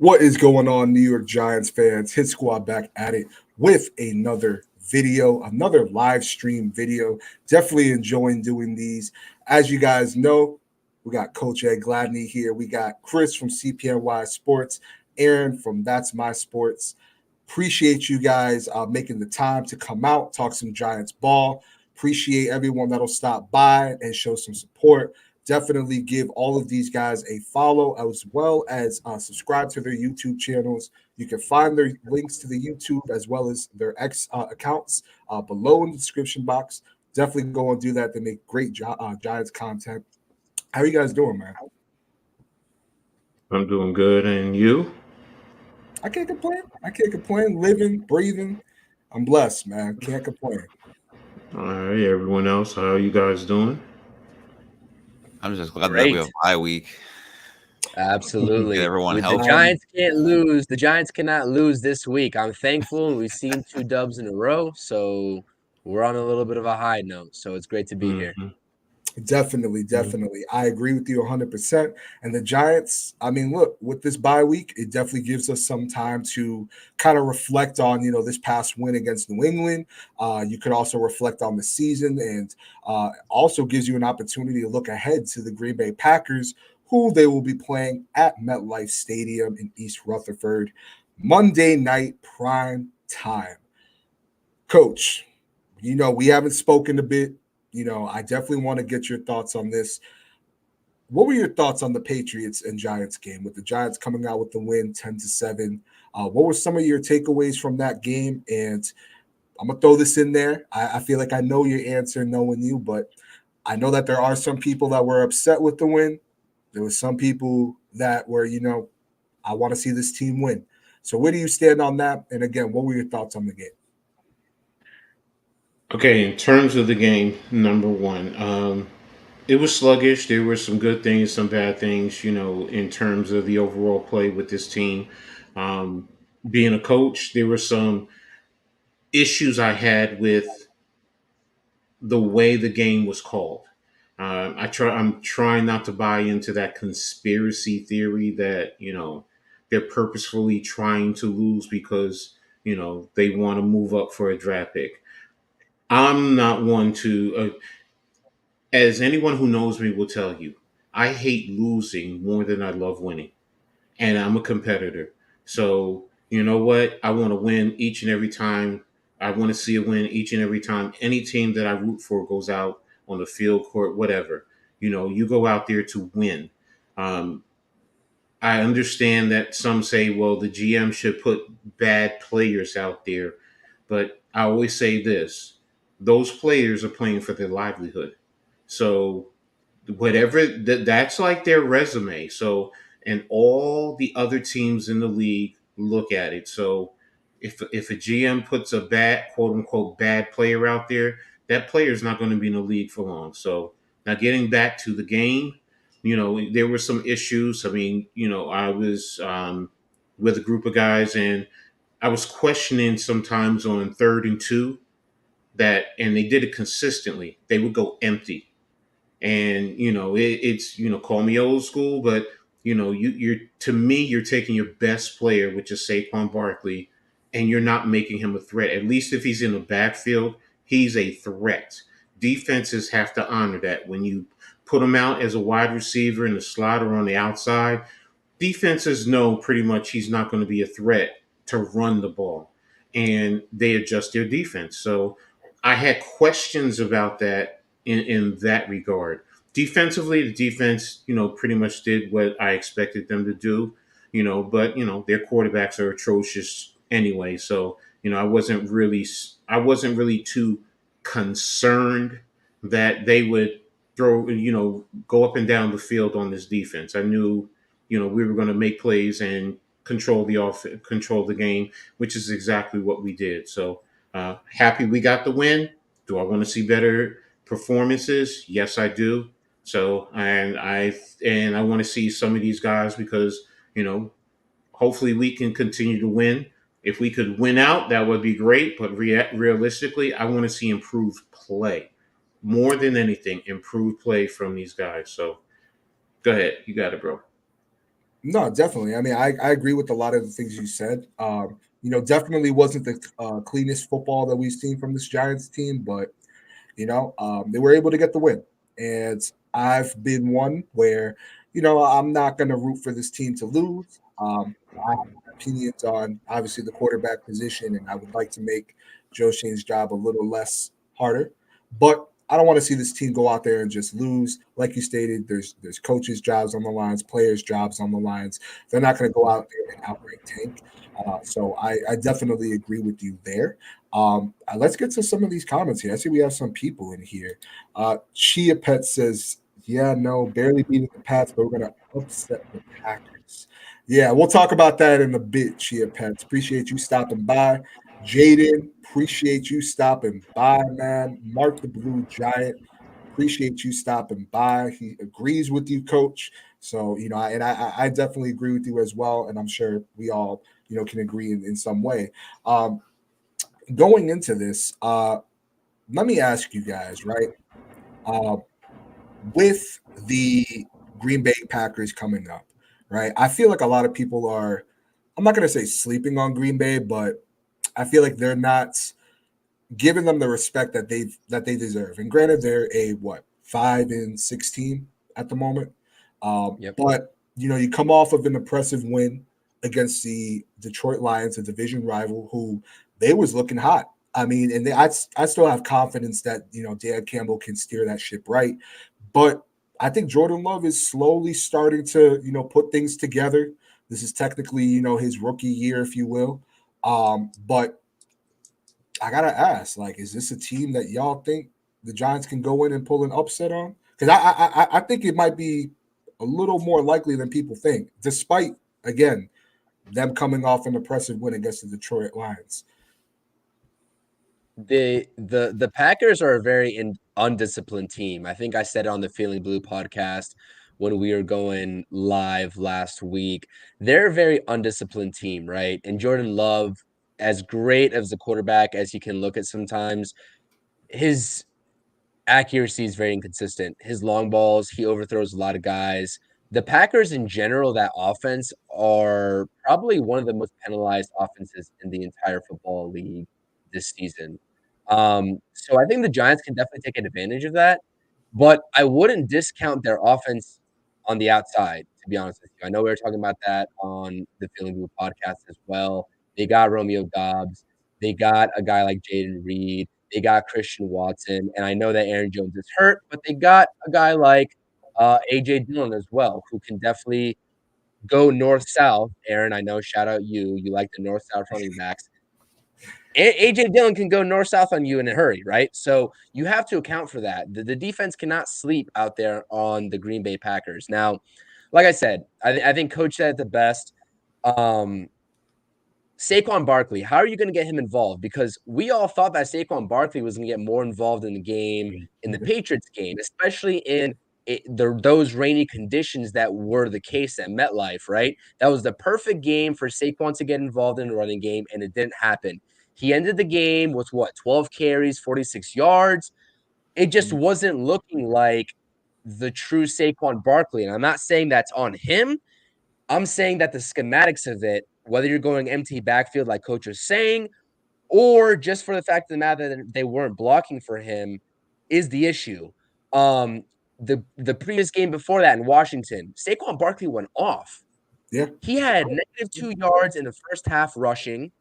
What is going on, New York Giants fans? Hit Squad back at it with another video, another live stream video. Definitely enjoying doing these. As you guys know, we got Coach Ed Gladney here. We got Chris from CPNY Sports, Aaron from That's My Sports. Appreciate you guys making the time to come out, talk some Giants ball. Appreciate everyone that'll stop by and show some support. Definitely give all of these guys a follow as well as subscribe to their YouTube channels. You can find their links to the YouTube as well as their X accounts below in the description box. Definitely go and do that. They make great Giants content. How are you guys doing, man? I'm doing good, and you? I can't complain. I can't complain. Living, breathing. I'm blessed, man. Can't complain. All right, everyone else, how are you guys doing? I'm just glad that Great. we have bye week. Absolutely. Get everyone The healthy. Giants can't lose. The Giants cannot lose this week. I'm thankful. We've seen 2 dubs in a row, so we're on a little bit of a high note. So it's great to be here. Definitely. I agree with you 100%. And the Giants, I mean, look, with this bye week, it definitely gives us some time to kind of reflect on, this past win against New England. You could also reflect on the season and also gives you an opportunity to look ahead to the Green Bay Packers, who they will be playing at Metlife Stadium in East Rutherford, Monday night prime time. Coach, we haven't spoken a bit. I definitely want to get your thoughts on this. What were your thoughts on the Patriots and Giants game with the Giants coming out with the win 10-7? What were some of your takeaways from that game? And I'm going to throw this in there. I feel like I know your answer knowing you, but I know that there are some people that were upset with the win. There were some people that were, I want to see this team win. So where do you stand on that? And again, what were your thoughts on the game? Okay, in terms of the game, number one, it was sluggish. There were some good things, some bad things, in terms of the overall play with this team. Um, Being a coach, there were some issues I had with the way the game was called. I'm trying not to buy into that conspiracy theory that they're purposefully trying to lose because they want to move up for a draft pick. I'm not one to, as anyone who knows me will tell you, I hate losing more than I love winning, and I'm a competitor. So you know what? I want to win each and every time. I want to see a win each and every time. Any team that I root for goes out on the field, court, whatever. You go out there to win. Um, I understand that some say, well, the GM should put bad players out there, but I always say this: those players are playing for their livelihood. So whatever that's like their resume. So and all the other teams in the league look at it. So if a GM puts a bad quote unquote bad player out there, that player is not going to be in the league for long. So now getting back to the game, there were some issues. I mean, I was with a group of guys and I was questioning sometimes on 3rd and 2 that, and they did it consistently. They would go empty, and it's call me old school, but you're to me you're taking your best player, which is Saquon Barkley, and you're not making him a threat. At least if he's in the backfield, he's a threat. Defenses have to honor that. When you put him out as a wide receiver in the slot or on the outside, defenses know pretty much he's not going to be a threat to run the ball, and they adjust their defense. So I had questions about that in that regard. Defensively, the defense, pretty much did what I expected them to do, but their quarterbacks are atrocious anyway. So, I wasn't really too concerned that they would go up and down the field on this defense. I knew, we were going to make plays and control the game, which is exactly what we did. So, happy we got the win. Do I want to see better performances? Yes, I do. So, and I want to see some of these guys because hopefully we can continue to win. If we could win out, that would be great. But realistically, I want to see improved play more than anything. Improved play from these guys. So, go ahead, you got it, bro. No, definitely. I mean, I agree with a lot of the things you said. Definitely wasn't the cleanest football that we've seen from this Giants team, but they were able to get the win. And I've been one where, I'm not going to root for this team to lose. I have my opinions on obviously the quarterback position, and I would like to make Joe Shane's job a little less harder. But I don't want to see this team go out there and just lose. Like you stated, there's coaches' jobs on the lines, players' jobs on the lines. They're not going to go out there and outright tank. So I definitely agree with you there. Let's get to some of these comments here. I see we have some people in here. Chia Pet says, "Yeah, no, barely beating the Pats, but we're gonna upset the Packers." Yeah, we'll talk about that in a bit. Chia Pets, appreciate you stopping by. Jaden, appreciate you stopping by, man. Mark the Blue Giant, appreciate you stopping by. He agrees with you, Coach. So I definitely agree with you as well, and I'm sure we all can agree in some way. Going into this, let me ask you guys, right? Uh, with the Green Bay Packers coming up, right? I feel like a lot of people are, I'm not going to say sleeping on Green Bay, but I feel like they're not giving them the respect that they deserve. And granted, they're a 5-6 team at the moment. Yep. But you come off of an impressive win against the Detroit Lions, a division rival who they was looking hot. I mean, and I still have confidence that Dan Campbell can steer that ship right. But I think Jordan Love is slowly starting to put things together. This is technically his rookie year, if you will. But I gotta ask, like, is this a team that y'all think the Giants can go in and pull an upset on? Because I think it might be a little more likely than people think, despite again them coming off an impressive win against the Detroit Lions. The Packers are a very undisciplined team. I think I said it on the Feeling Blue podcast when we were going live last week. They're a very undisciplined team, right? And Jordan Love, as great as a quarterback as he can look at sometimes, his accuracy is very inconsistent. His long balls, he overthrows a lot of guys. The Packers in general, that offense, are probably one of the most penalized offenses in the entire football league this season. So I think the Giants can definitely take advantage of that, but I wouldn't discount their offense on the outside, to be honest with you. I know we were talking about that on the Feeling Good podcast as well. They got Romeo Dobbs. They got a guy like Jaden Reed. They got Christian Watson, and I know that Aaron Jones is hurt, but they got a guy like AJ Dillon as well, who can definitely go north south. Aaron, I know, shout out you. You like the north south running backs. AJ Dillon can go north south on you in a hurry, right? So you have to account for that. The defense cannot sleep out there on the Green Bay Packers. Now, like I said, I think Coach said it the best. Saquon Barkley, how are you going to get him involved? Because we all thought that Saquon Barkley was going to get more involved in the game, in the Patriots game, especially in those rainy conditions that were the case at MetLife, right? That was the perfect game for Saquon to get involved in the running game, and it didn't happen. He ended the game with 12 carries, 46 yards. It just wasn't looking like the true Saquon Barkley. And I'm not saying that's on him. I'm saying that the schematics of it, whether you're going empty backfield like Coach is saying, or just for the fact of the matter that they weren't blocking for him, is the issue. Um, the previous game before that in Washington, Saquon Barkley went off. Yeah. He had -2 yards in the first half rushing.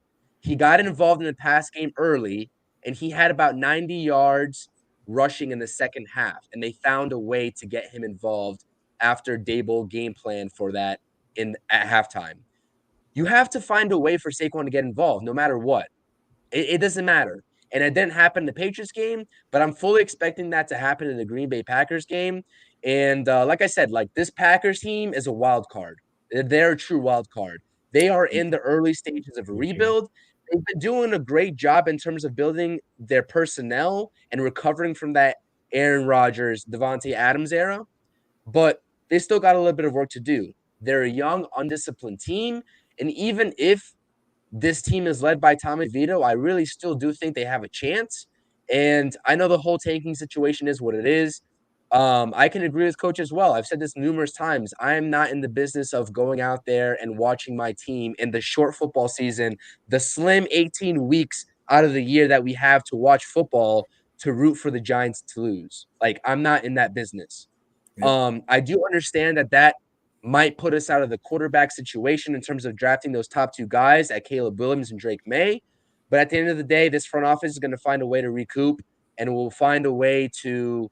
He got involved in the pass game early, and he had about 90 yards rushing in the second half. And they found a way to get him involved after Dable game plan for that at halftime. You have to find a way for Saquon to get involved no matter what. It doesn't matter. And it didn't happen in the Patriots game, but I'm fully expecting that to happen in the Green Bay Packers game. And like I said, like this Packers team is a wild card. They're a true wild card. They are in the early stages of a rebuild. They've been doing a great job in terms of building their personnel and recovering from that Aaron Rodgers, Devontae Adams era, but they still got a little bit of work to do. They're a young, undisciplined team. And even if this team is led by Tommy DeVito, I really still do think they have a chance. And I know the whole tanking situation is what it is. I can agree with Coach as well. I've said this numerous times. I am not in the business of going out there and watching my team in the short football season, the slim 18 weeks out of the year that we have to watch football, to root for the Giants to lose. Like, I'm not in that business. Yeah. I do understand that might put us out of the quarterback situation in terms of drafting those top two guys at Caleb Williams and Drake May. But at the end of the day, this front office is going to find a way to recoup, and we'll find a way to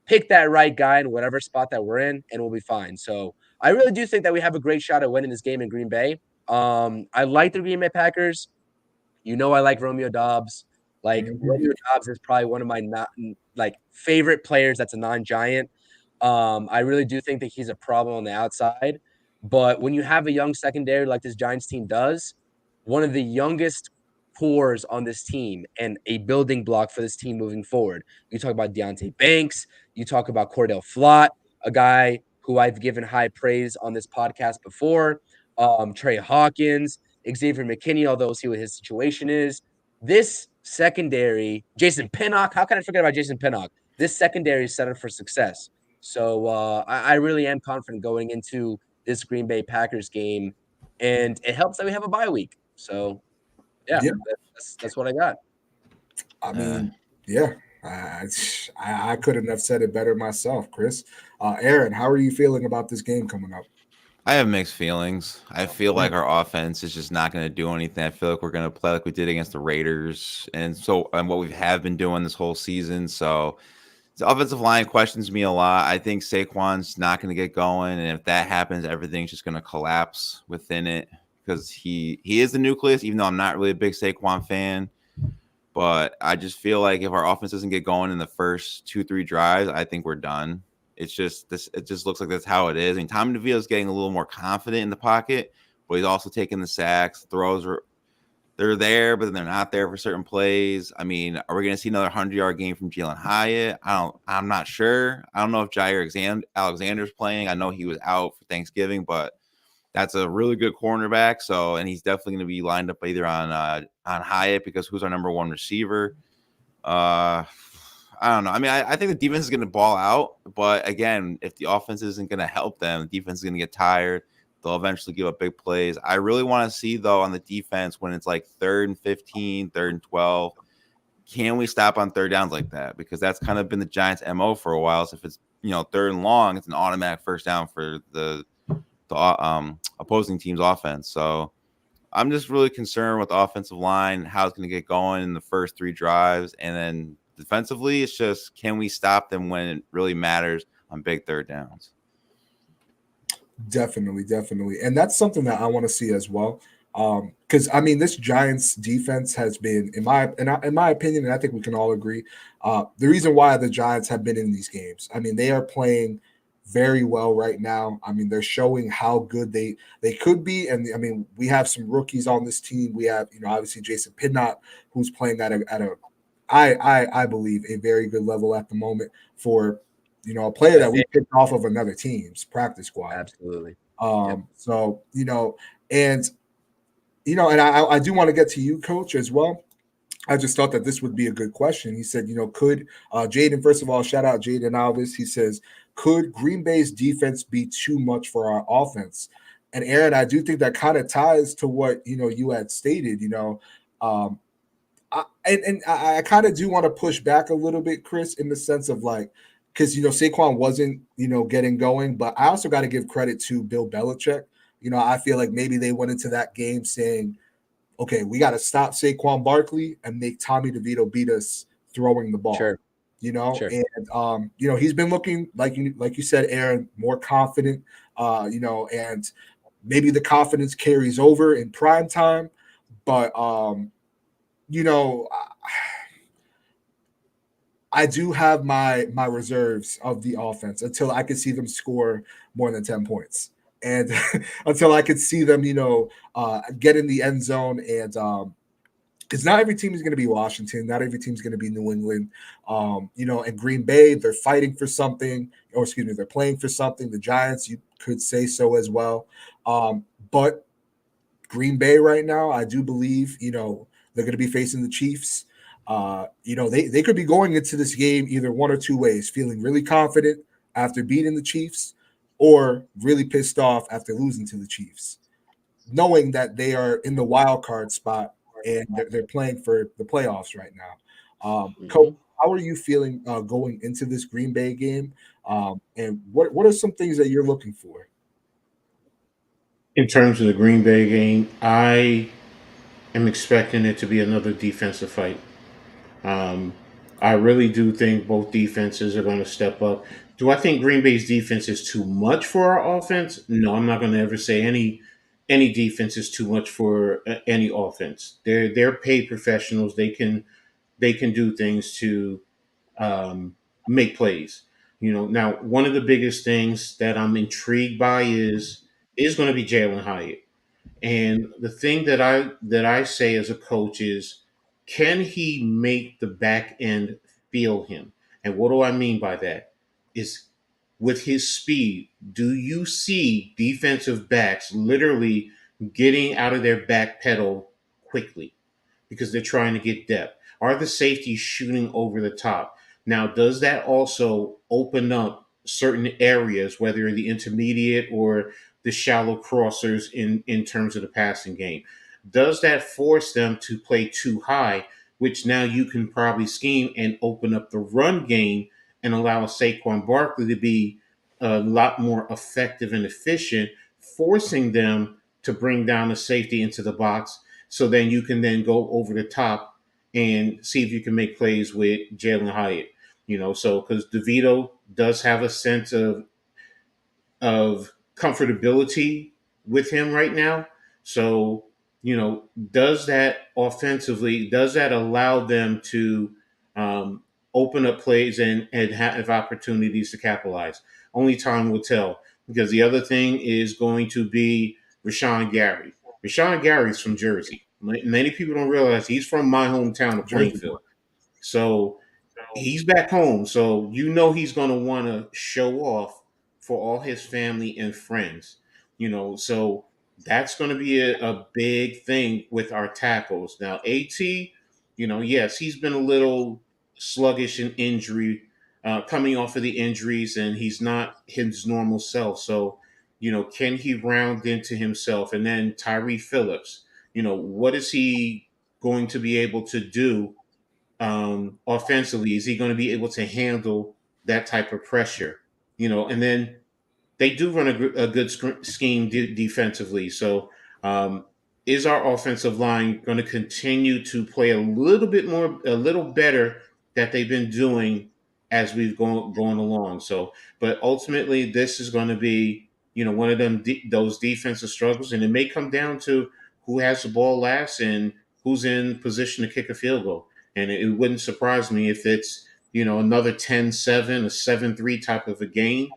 pick that right guy in whatever spot that we're in, and we'll be fine. So I really do think that we have a great shot at winning this game in Green Bay. I like the Green Bay Packers. I like Romeo Dobbs. Like, Mhm. Romeo Dobbs is probably one of my favorite players that's a non-giant. I really do think that he's a problem on the outside. But when you have a young secondary like this Giants team does, one of the youngest cores on this team and a building block for this team moving forward. You talk about Deontay Banks. You talk about Cordell Flott, a guy who I've given high praise on this podcast before. Trey Hawkins, Xavier McKinney, although we'll see what his situation is. This secondary, Jason Pinnock, how can I forget about Jason Pinnock? This secondary is set up for success. So I really am confident going into this Green Bay Packers game, and it helps that we have a bye week. So yeah, Yeah. that's what I got. I mean, yeah. I couldn't have said it better myself, Chris. Aaron, how are you feeling about this game coming up? I have mixed feelings. I feel like our offense is just not going to do anything. I feel like we're going to play like we did against the Raiders, and what we have been doing this whole season. So the offensive line questions me a lot. I think Saquon's not going to get going, and if that happens, everything's just going to collapse within it because he is the nucleus. Even though I'm not really a big Saquon fan, but I just feel like if our offense doesn't get going in the first 2-3 drives, I think we're done. It's just this. It just looks like that's how it is. I mean, Tommy DeVito is getting a little more confident in the pocket, but he's also taking the sacks. Throws are they're there, but then they're not there for certain plays. I mean, are we going to see another 100-yard game from Jalen Hyatt? I'm not sure. I don't know if Jair Alexander's playing. I know he was out for Thanksgiving, but that's a really good cornerback. So, and he's definitely going to be lined up either on Hyatt because who's our number one receiver? I don't know. I mean, I think the defense is going to ball out, but again, if the offense isn't going to help them, the defense is going to get tired. They'll eventually give up big plays. I really want to see, though, on the defense when it's like 3rd and 15, 3rd and 12, can we stop on third downs like that? Because that's kind of been the Giants' MO for a while. So if it's 3rd and long, it's an automatic first down for the opposing team's offense. So I'm just really concerned with the offensive line, how it's going to get going in the first 3 drives, and then defensively, it's just, can we stop them when it really matters on big third downs? Definitely. And that's something that I want to see as well. Because I mean, this Giants defense has been, in my opinion, and I think we can all agree, the reason why the Giants have been in these games. I mean, they are playing very well right now. I mean, they're showing how good they could be. And I mean, we have some rookies on this team. We have, obviously Jason Pinnock, who's playing at a I believe a very good level at the moment for a player that we picked off of another team's practice squad. Absolutely. So and I do want to get to you, Coach, as well. I just thought that this would be a good question. He said, could Jaden, first of all, shout out Jaden Alvis. He says, could Green Bay's defense be too much for our offense? And Aaron, I do think that kind of ties to what you had stated. I kind of do want to push back a little bit, Chris, in the sense of because Saquon wasn't getting going, but I also got to give credit to Bill Belichick. I feel like maybe they went into that game saying, okay, we got to stop Saquon Barkley and make Tommy DeVito beat us throwing the ball. Sure. Sure. And he's been looking like you said, Aaron, more confident. And maybe the confidence carries over in prime time, but I do have my reserves of the offense until I could see them score more than 10 points. And until I could see them, get in the end zone. And because not every team is going to be Washington. Not every team is going to be New England. And Green Bay, they're fighting for something. Or excuse me, they're playing for something. The Giants, you could say so as well. But Green Bay right now, I do believe, they're going to be facing the Chiefs. They could be going into this game either one or two ways, feeling really confident after beating the Chiefs or really pissed off after losing to the Chiefs, knowing that they are in the wild card spot and they're playing for the playoffs right now. Coach, how are you feeling going into this Green Bay game? And what are some things that you're looking for? In terms of the Green Bay game, I am expecting it to be another defensive fight. Um, I really do think both defenses are going to step up. Do I think Green Bay's defense is too much for our offense? No, I'm not going to ever say any defense is too much for any offense. They're paid professionals. They can do things to make plays. Now one of the biggest things that I'm intrigued by is going to be Jalen Hyatt. And the thing that I say as a coach is, can he make the back end feel him? And what do I mean by that? Is with his speed, do you see defensive backs literally getting out of their back pedal quickly because they're trying to get depth? Are the safeties shooting over the top? Now, does that also open up certain areas, whether the intermediate or the shallow crossers in terms of the passing game? Does that force them to play too high, which now you can probably scheme and open up the run game and allow Saquon Barkley to be a lot more effective and efficient, forcing them to bring down the safety into the box so then you can then go over the top and see if you can make plays with Jalen Hyatt. So because DeVito does have a sense of comfortability with him right now. So, does that offensively, does that allow them to um, open up plays and have opportunities to capitalize? Only time will tell. Because the other thing is going to be Rashawn Gary. Rashawn Gary's from Jersey. Many people don't realize he's from my hometown of Jersey boy. Plainfield. So he's back home, so he's going to want to show off for all his family and friends. So that's going to be a big thing with our tackles. Now, At, yes, he's been a little sluggish in injury, coming off of the injuries, and he's not his normal self. So, can he round into himself? And then Tyree Phillips, what is he going to be able to do offensively? Is he going to be able to handle that type of pressure? And then they do run a good scheme defensively. So, is our offensive line going to continue to play a little better that they've been doing as we've going along? So, but ultimately, this is going to be one of those defensive struggles, and it may come down to who has the ball last and who's in position to kick a field goal. And it wouldn't surprise me if it's another 10-7, a 7-3 type of a game,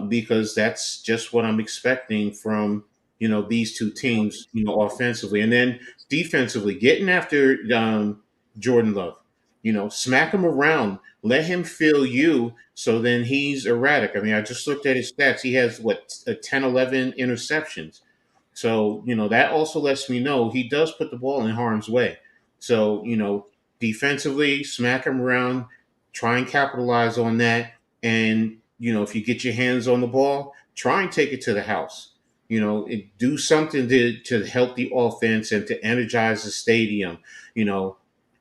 because that's just what I'm expecting from these two teams, offensively. And then defensively, getting after Jordan Love, smack him around, let him feel you, so then he's erratic. I mean, I just looked at his stats. He has 10, 11 interceptions. So, that also lets me know he does put the ball in harm's way. So, defensively, smack him around, try and capitalize on that. And, if you get your hands on the ball, try and take it to the house. Do something to help the offense and to energize the stadium.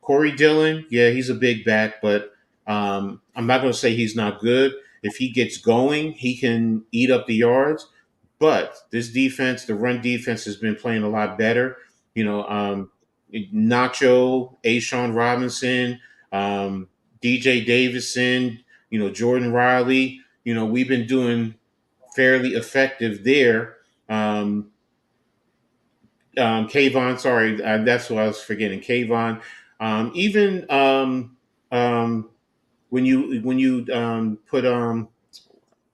Corey Dillon, yeah, he's a big back, but I'm not going to say he's not good. If he gets going, he can eat up the yards. But this defense, the run defense, has been playing a lot better. Nacho, Ashawn Robinson, DJ Davison, Jordan Riley. We've been doing fairly effective there. Kayvon, sorry, that's what I was forgetting. Kayvon. Even when you put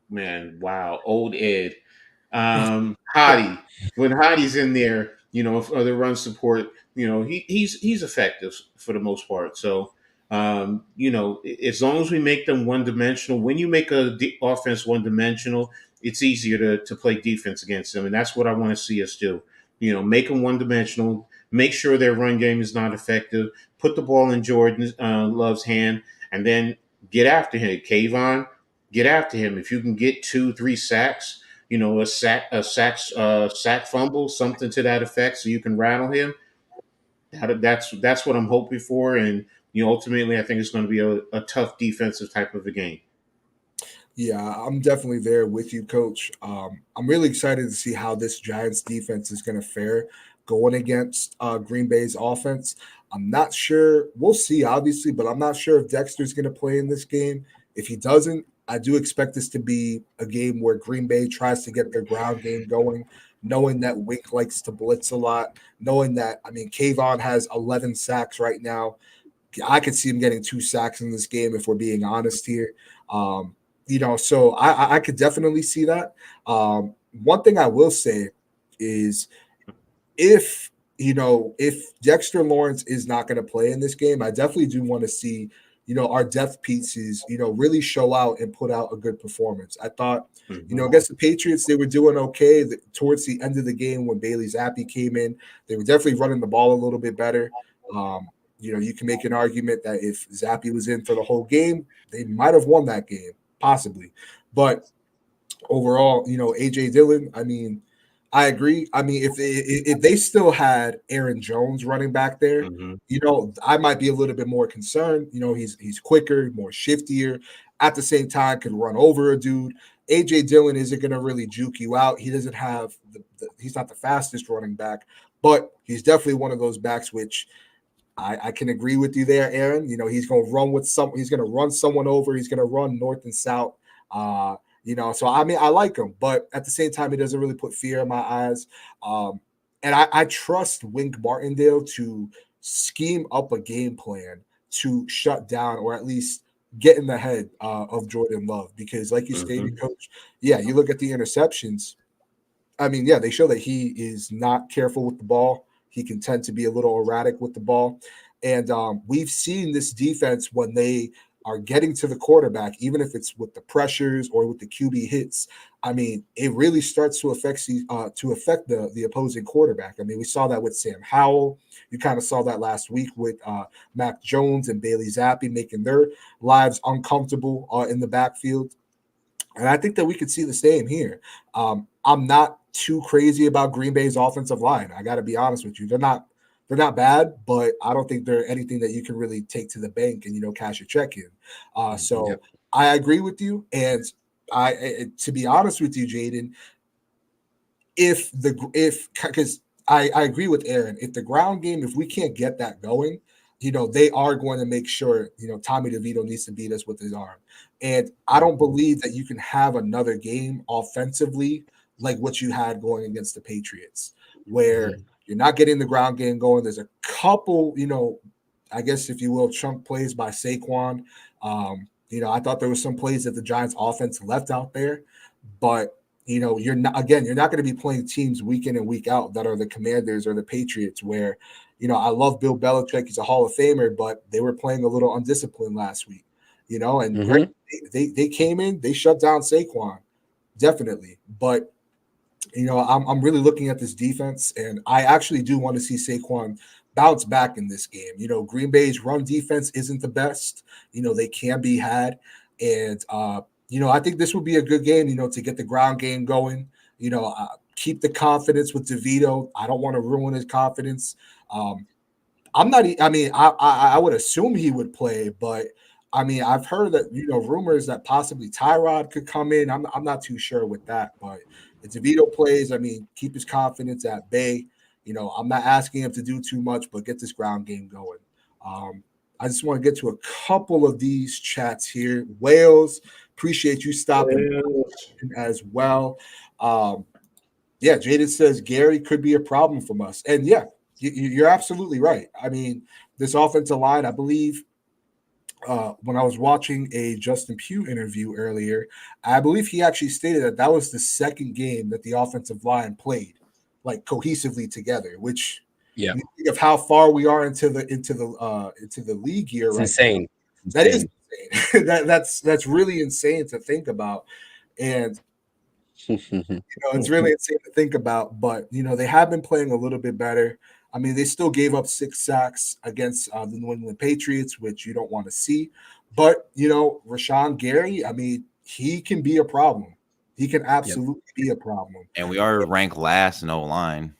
man, wow, old Ed. Hottie, when Hottie's in there, for the run support, he's effective for the most part. So, as long as we make them one dimensional, when you make a offense one dimensional, it's easier to play defense against them, and that's what I want to see us do. Make them one dimensional. make sure their run game is not effective, put the ball in Jordan Love's hand, and then get after him. Kayvon, get after him. If you can get 2-3 sacks, sack fumble, something to that effect, so you can rattle him. That's what I'm hoping for, and ultimately, I think it's going to be a tough defensive type of a game. Yeah, I'm definitely there with you, Coach. I'm really excited to see how this Giants defense is going to fare going against Green Bay's offense. I'm not sure. We'll see, obviously, but I'm not sure if Dexter's going to play in this game. If he doesn't, I do expect this to be a game where Green Bay tries to get their ground game going, knowing that Wink likes to blitz a lot, knowing that, Kayvon has 11 sacks right now. I could see him getting 2 sacks in this game if we're being honest here. So I could definitely see that. One thing I will say is if Dexter Lawrence is not going to play in this game, I definitely do want to see, our depth pieces, really show out and put out a good performance. I thought, against the Patriots, they were doing okay. Towards the end of the game when Bailey Zappi came in, they were definitely running the ball a little bit better. You can make an argument that if Zappi was in for the whole game, they might have won that game. Possibly. But overall, AJ Dillon, I agree. If they still had Aaron Jones running back there, I might be a little bit more concerned. He's quicker, more shiftier, at the same time could run over a dude. AJ Dillon isn't going to really juke you out. He doesn't have he's not the fastest running back, but he's definitely one of those backs which I can agree with you there, Aaron. He's going to run he's going to run someone over. He's going to run north and south. So I like him, but at the same time, he doesn't really put fear in my eyes. And I trust Wink Martindale to scheme up a game plan to shut down or at least get in the head of Jordan Love, because like you stated, Coach, you look at the interceptions. They show that he is not careful with the ball. He can tend to be a little erratic with the ball. And we've seen this defense when they are getting to the quarterback, even if it's with the pressures or with the QB hits, it really starts to affect the opposing quarterback. We saw that with Sam Howell. You kind of saw that last week with Mac Jones and Bailey Zappi making their lives uncomfortable in the backfield. And I think that we could see the same here. I'm not too crazy about Green Bay's offensive line. I got to be honest with you. They're not bad, but I don't think they're anything that you can really take to the bank and cash your check in. I agree with you, and to be honest with you, Jaden, because I agree with Aaron, if the ground game, if we can't get that going, they are going to make sure Tommy DeVito needs to beat us with his arm, and I don't believe that you can have another game offensively like what you had going against the Patriots, where you're not getting the ground game going. There's a couple, I guess, if you will, chunk plays by Saquon. I thought there was some plays that the Giants offense left out there, but you're not going to be playing teams week in and week out that are the Commanders or the Patriots, where, I love Bill Belichick. He's a Hall of Famer, but they were playing a little undisciplined last week, and they came in, they shut down Saquon, definitely. But I'm really looking at this defense, and I actually do want to see Saquon bounce back in this game. Green Bay's run defense isn't the best. They can be had. And, I think this would be a good game, to get the ground game going, keep the confidence with DeVito. I don't want to ruin his confidence. I would assume he would play, but I've heard that, rumors that possibly Tyrod could come in. I'm not too sure with that, but if DeVito plays, keep his confidence at bay. I'm not asking him to do too much, but get this ground game going. I just want to get to a couple of these chats here. Wales, appreciate you stopping as well. Jaden says Gary could be a problem from us. And you're absolutely right. This offensive line, I believe, when I was watching a Justin Pugh interview earlier, I believe he actually stated that was the second game that the offensive line played like cohesively together, which you think of how far we are into the league here. It's right insane. now. That is insane. that's really insane to think about. And it's really insane to think about, but they have been playing a little bit better. I mean, they still gave up 6 sacks against the New England Patriots, which you don't want to see. But, Rashawn Gary, I mean, he can be a problem. He can absolutely be a problem. And we are ranked last in O-line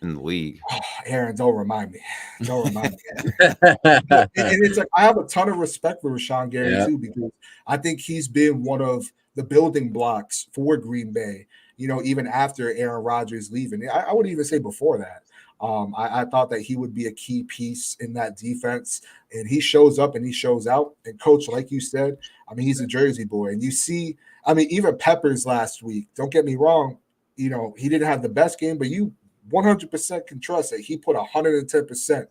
in the league. Oh, Aaron, don't remind me. Don't remind me. And it's like I have a ton of respect for Rashawn Gary too, because I think he's been one of the building blocks for Green Bay. Even after Aaron Rodgers leaving, I would even say before that. I thought that he would be a key piece in that defense, and he shows up and he shows out. And coach, like you said, I mean, he's a Jersey boy, and you see, I mean, even Peppers last week. Don't get me wrong, he didn't have the best game, but you 100% can trust that he put 110%,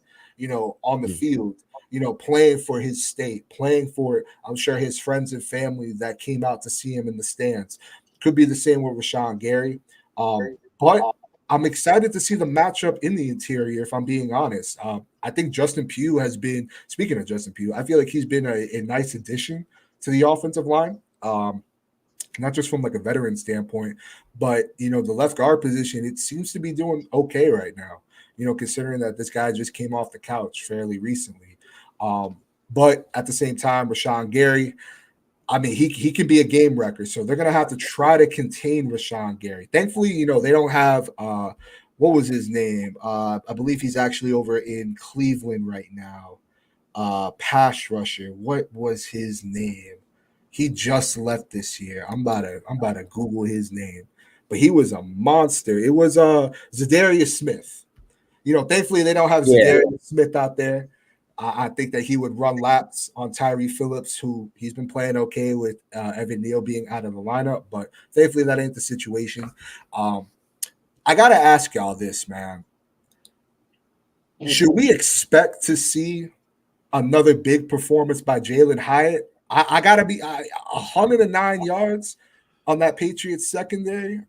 on the field, playing for his state, playing for, I'm sure, his friends and family that came out to see him in the stands. Could be the same with Rashawn Gary. But I'm excited to see the matchup in the interior, if I'm being honest. I think Justin Pugh has been, speaking of Justin Pugh, I feel like he's been a nice addition to the offensive line. Not just from like a veteran standpoint, but the left guard position, it seems to be doing okay right now, considering that this guy just came off the couch fairly recently. But at the same time, Rashawn Gary, I mean, he can be a game wrecker, so they're gonna have to try to contain Rashawn Gary. Thankfully, they don't have what was his name? I believe he's actually over in Cleveland right now. Pass rusher. What was his name? He just left this year. I'm about to Google his name, but he was a monster. It was Zadarius Smith. Thankfully they don't have Zadarius Smith out there. I think that he would run laps on Tyree Phillips, who he's been playing okay with Evan Neal being out of the lineup, but thankfully that ain't the situation. I gotta ask y'all this, man. Should we expect to see another big performance by Jalen Hyatt? I gotta be 109 yards on that Patriots secondary.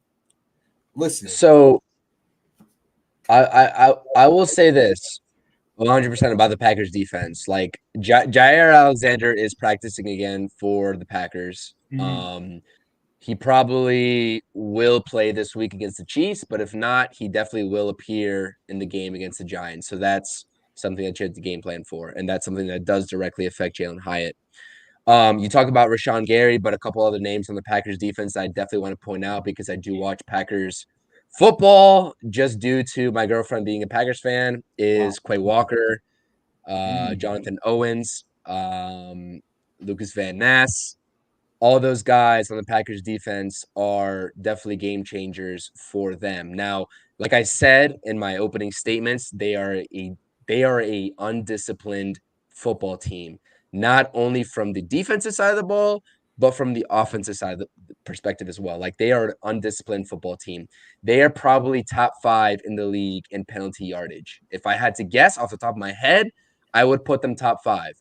Listen, so I will say this 100% about the Packers defense. Like Jair Alexander is practicing again for the Packers. He probably will play this week against the Chiefs, but if not, he definitely will appear in the game against the Giants. So that's something that you have to game plan for, and that's something that does directly affect Jalen Hyatt. You talk about Rashawn Gary, but a couple other names on the Packers defense I definitely want to point out because I do watch Packers football just due to my girlfriend being a Packers fan is Quay Walker, Jonathan Owens, Lucas Van Ness. All those guys on the Packers defense are definitely game changers for them. Now, like I said in my opening statements, they are a undisciplined football team, not only from the defensive side of the ball, but from the offensive side of the perspective as well. Like they are an undisciplined football team. They are probably top 5 in the league in penalty yardage. If I had to guess off the top of my head, I would put them top 5.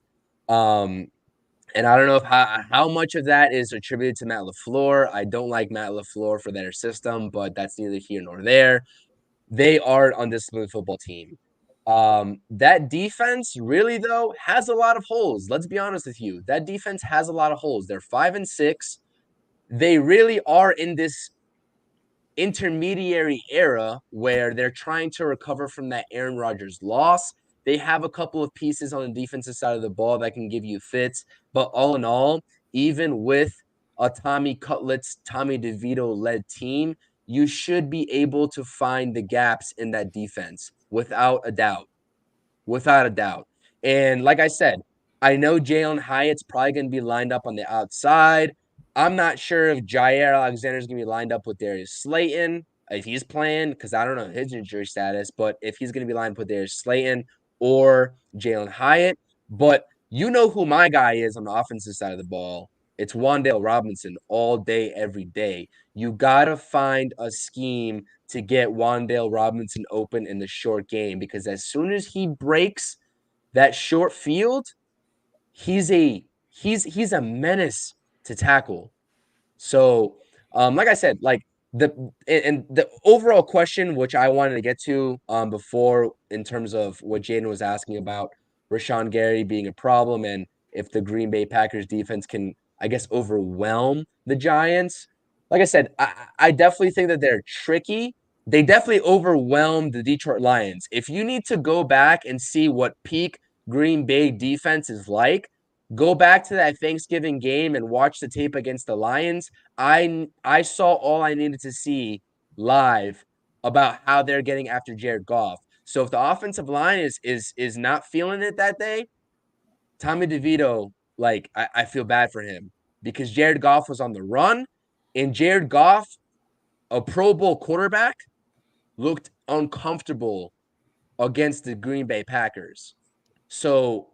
And I don't know how much of that is attributed to Matt LaFleur. I don't like Matt LaFleur for their system, but that's neither here nor there. They are an undisciplined football team. That defense really, though, has a lot of holes. Let's be honest with you. That defense has a lot of holes. They're 5-6. They really are in this intermediary era where they're trying to recover from that Aaron Rodgers loss. They have a couple of pieces on the defensive side of the ball that can give you fits. But all in all, even with a Tommy DeVito-led team, you should be able to find the gaps in that defense without a doubt. Without a doubt. And like I said, I know Jalen Hyatt's probably going to be lined up on the outside. I'm not sure if Jair Alexander's going to be lined up with Darius Slayton, if he's playing, because I don't know his injury status, but if he's going to be lined up with Darius Slayton or Jalen Hyatt. But you know who my guy is on the offensive side of the ball. It's Wan'Dale Robinson all day, every day. You got to find a scheme to get Wan'Dale Robinson open in the short game, because as soon as he breaks that short field, he's a menace to tackle. So, like I said, like the overall question, which I wanted to get to before, in terms of what Jaden was asking about Rashawn Gary being a problem and if the Green Bay Packers defense can, I guess, overwhelm the Giants. Like I said, I definitely think that they're tricky, they definitely overwhelmed the Detroit Lions. If you need to go back and see what peak Green Bay defense is like, go back to that Thanksgiving game and watch the tape against the Lions. I saw all I needed to see live about how they're getting after Jared Goff. So if the offensive line is not feeling it that day, Tommy DeVito, like I feel bad for him because Jared Goff was on the run, and Jared Goff, a Pro Bowl quarterback, looked uncomfortable against the Green Bay Packers. So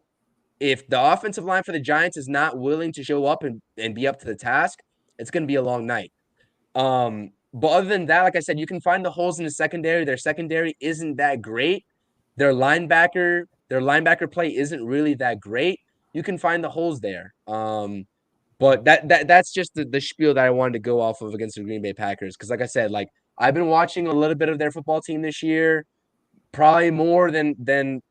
if the offensive line for the Giants is not willing to show up and be up to the task, it's going to be a long night. But other than that, like I said, you can find the holes in the secondary. Their secondary isn't that great. Their linebacker play isn't really that great. You can find the holes there. But that's just the spiel that I wanted to go off of against the Green Bay Packers. Because like I said, like I've been watching a little bit of their football team this year, probably more than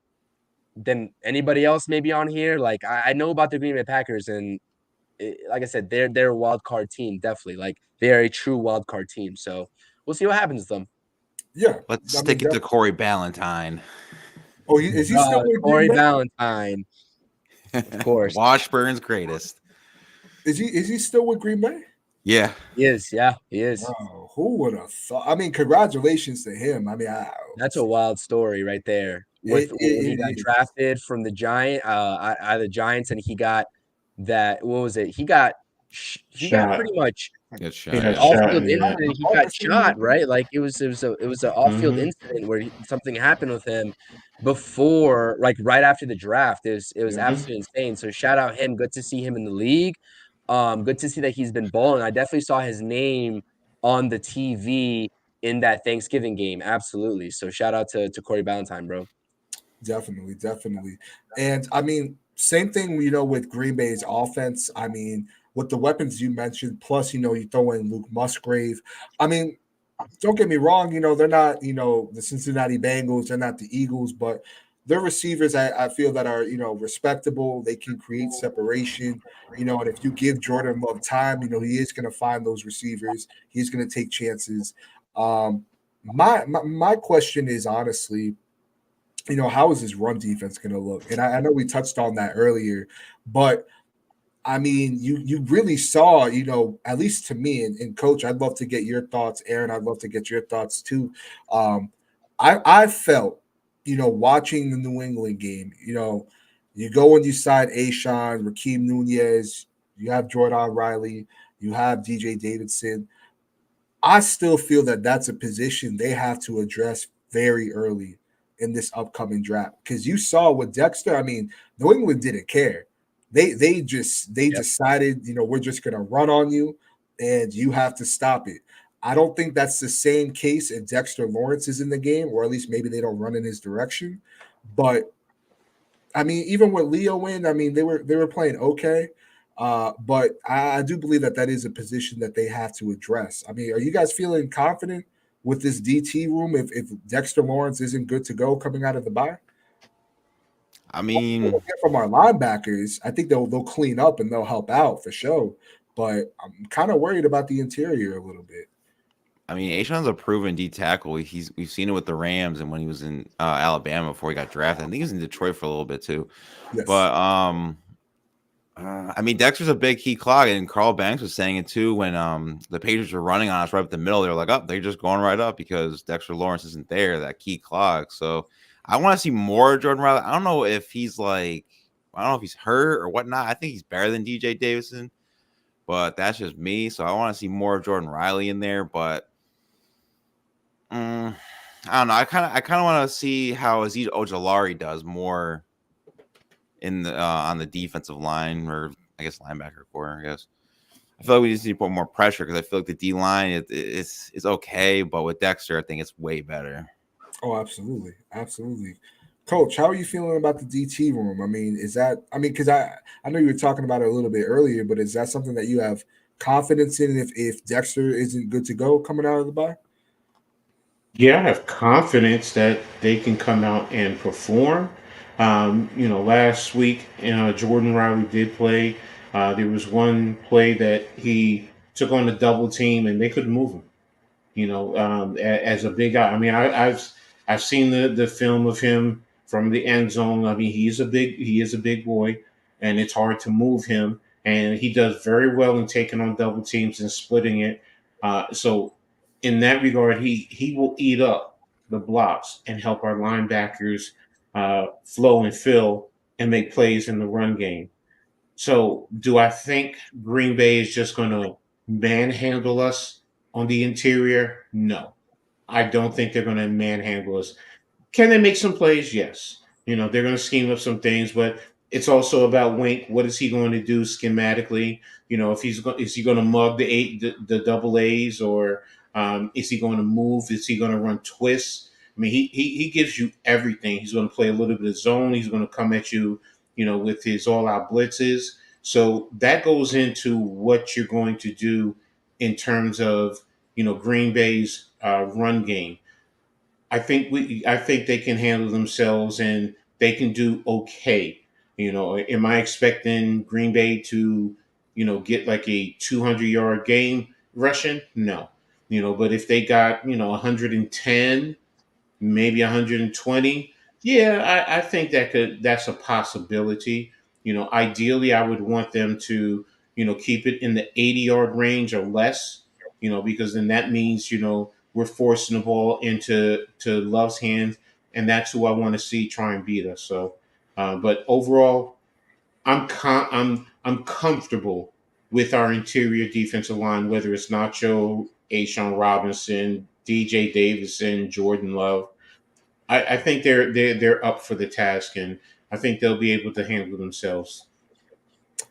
anybody else maybe on here. Like I know about the Green Bay Packers, and like I said, they're a wild card team, definitely. Like they are a true wild card team. So we'll see what happens to them. Yeah, Let's stick it to Corey Ballantyne. Oh, is he still with Corey Green Bay? Ballantyne? Of course. Washburn's greatest. Is he still with Green Bay? Yeah. He is. Yeah, he is. Wow, who would have thought? I mean, congratulations to him. I mean, That's a wild story right there. When he got drafted from the Giants, and he got that. What was it? He got pretty much off-field incident. He got shot, right? Like it was an off-field incident where something happened with him before, like right after the draft. It was absolutely insane. So shout out him. Good to see him in the league. Good to see that he's been balling. I definitely saw his name on the TV in that Thanksgiving game. Absolutely. So shout out to Corey Ballantyne, bro. Definitely. And I mean, same thing, with Green Bay's offense. I mean, with the weapons you mentioned, plus, you throw in Luke Musgrave. I mean, don't get me wrong, they're not, the Cincinnati Bengals, they're not the Eagles, but their receivers, I feel that are, respectable. They can create separation, and if you give Jordan Love time, he is going to find those receivers. He's going to take chances. My question is honestly, how is this run defense going to look? And I know we touched on that earlier, but I mean, you really saw, at least to me, and Coach, I'd love to get your thoughts. Aaron, I'd love to get your thoughts too. I felt, watching the New England game, you go and you sign Ashawn, Rakeem Nunez, you have Jordan Riley, you have DJ Davidson. I still feel that that's a position they have to address very early in this upcoming draft, because you saw with Dexter. I mean, New England didn't care. They decided, we're just going to run on you and you have to stop it. I don't think that's the same case if Dexter Lawrence is in the game, or at least maybe they don't run in his direction. But I mean, even with Leo in, I mean, they were playing okay. But I do believe that is a position that they have to address. I mean, are you guys feeling confident with this DT room if Dexter Lawrence isn't good to go coming out of the bye? I mean, from our linebackers, I think they'll clean up and they'll help out for sure. But I'm kind of worried about the interior a little bit. I mean, Ashawn's a proven D tackle. We've seen it with the Rams and when he was in Alabama before he got drafted. I think he was in Detroit for a little bit too. Yes. But I mean, Dexter's a big key clog, and Carl Banks was saying it too when the Patriots were running on us right up the middle. They were like, "Oh, they're just going right up because Dexter Lawrence isn't there, that key clog." So I want to see more Jordan Riley. I don't know if he's hurt or whatnot. I think he's better than DJ Davidson, but that's just me. So I want to see more of Jordan Riley in there, but I don't know. I kind of want to see how Azeez Ojulari does more in the on the defensive line, or I guess linebacker core. I guess I feel like we just need to put more pressure, because I feel like the D line it's okay, but with Dexter, I think it's way better. Oh, absolutely. Coach, how are you feeling about the DT room? I mean, because I know you were talking about it a little bit earlier, but is that something that you have confidence in if Dexter isn't good to go coming out of the bye? Yeah, I have confidence that they can come out and perform. Last week, Jordan Riley did play. There was one play that he took on a double team and they couldn't move him. as a big guy. I mean, I've seen the film of him from the end zone. I mean, he is a big boy, and it's hard to move him. And he does very well in taking on double teams and splitting it. So in that regard, he will eat up the blocks and help our linebackers flow and fill and make plays in the run game. So, do I think Green Bay is just going to manhandle us on the interior? No, I don't think they're going to manhandle us. Can they make some plays? Yes. They're going to scheme up some things, but it's also about Wink. What is he going to do schematically? If is he going to mug the double A's, or is he going to move? Is he going to run twists? I mean, he gives you everything. He's going to play a little bit of zone. He's going to come at you, with his all-out blitzes. So that goes into what you're going to do in terms of, Green Bay's run game. I think they can handle themselves and they can do okay. Am I expecting Green Bay to, get like a 200-yard game rushing? No. But if they got, 110, maybe 120, yeah, I think that's a possibility. Ideally I would want them to, keep it in the 80-yard range or less, because then that means, we're forcing the ball into Love's hands, and that's who I want to see try and beat us. So, but overall, I'm comfortable with our interior defensive line, whether it's Nacho, Ashawn Robinson, DJ Davison, Jordan Love. I think they're up for the task, and I think they'll be able to handle themselves.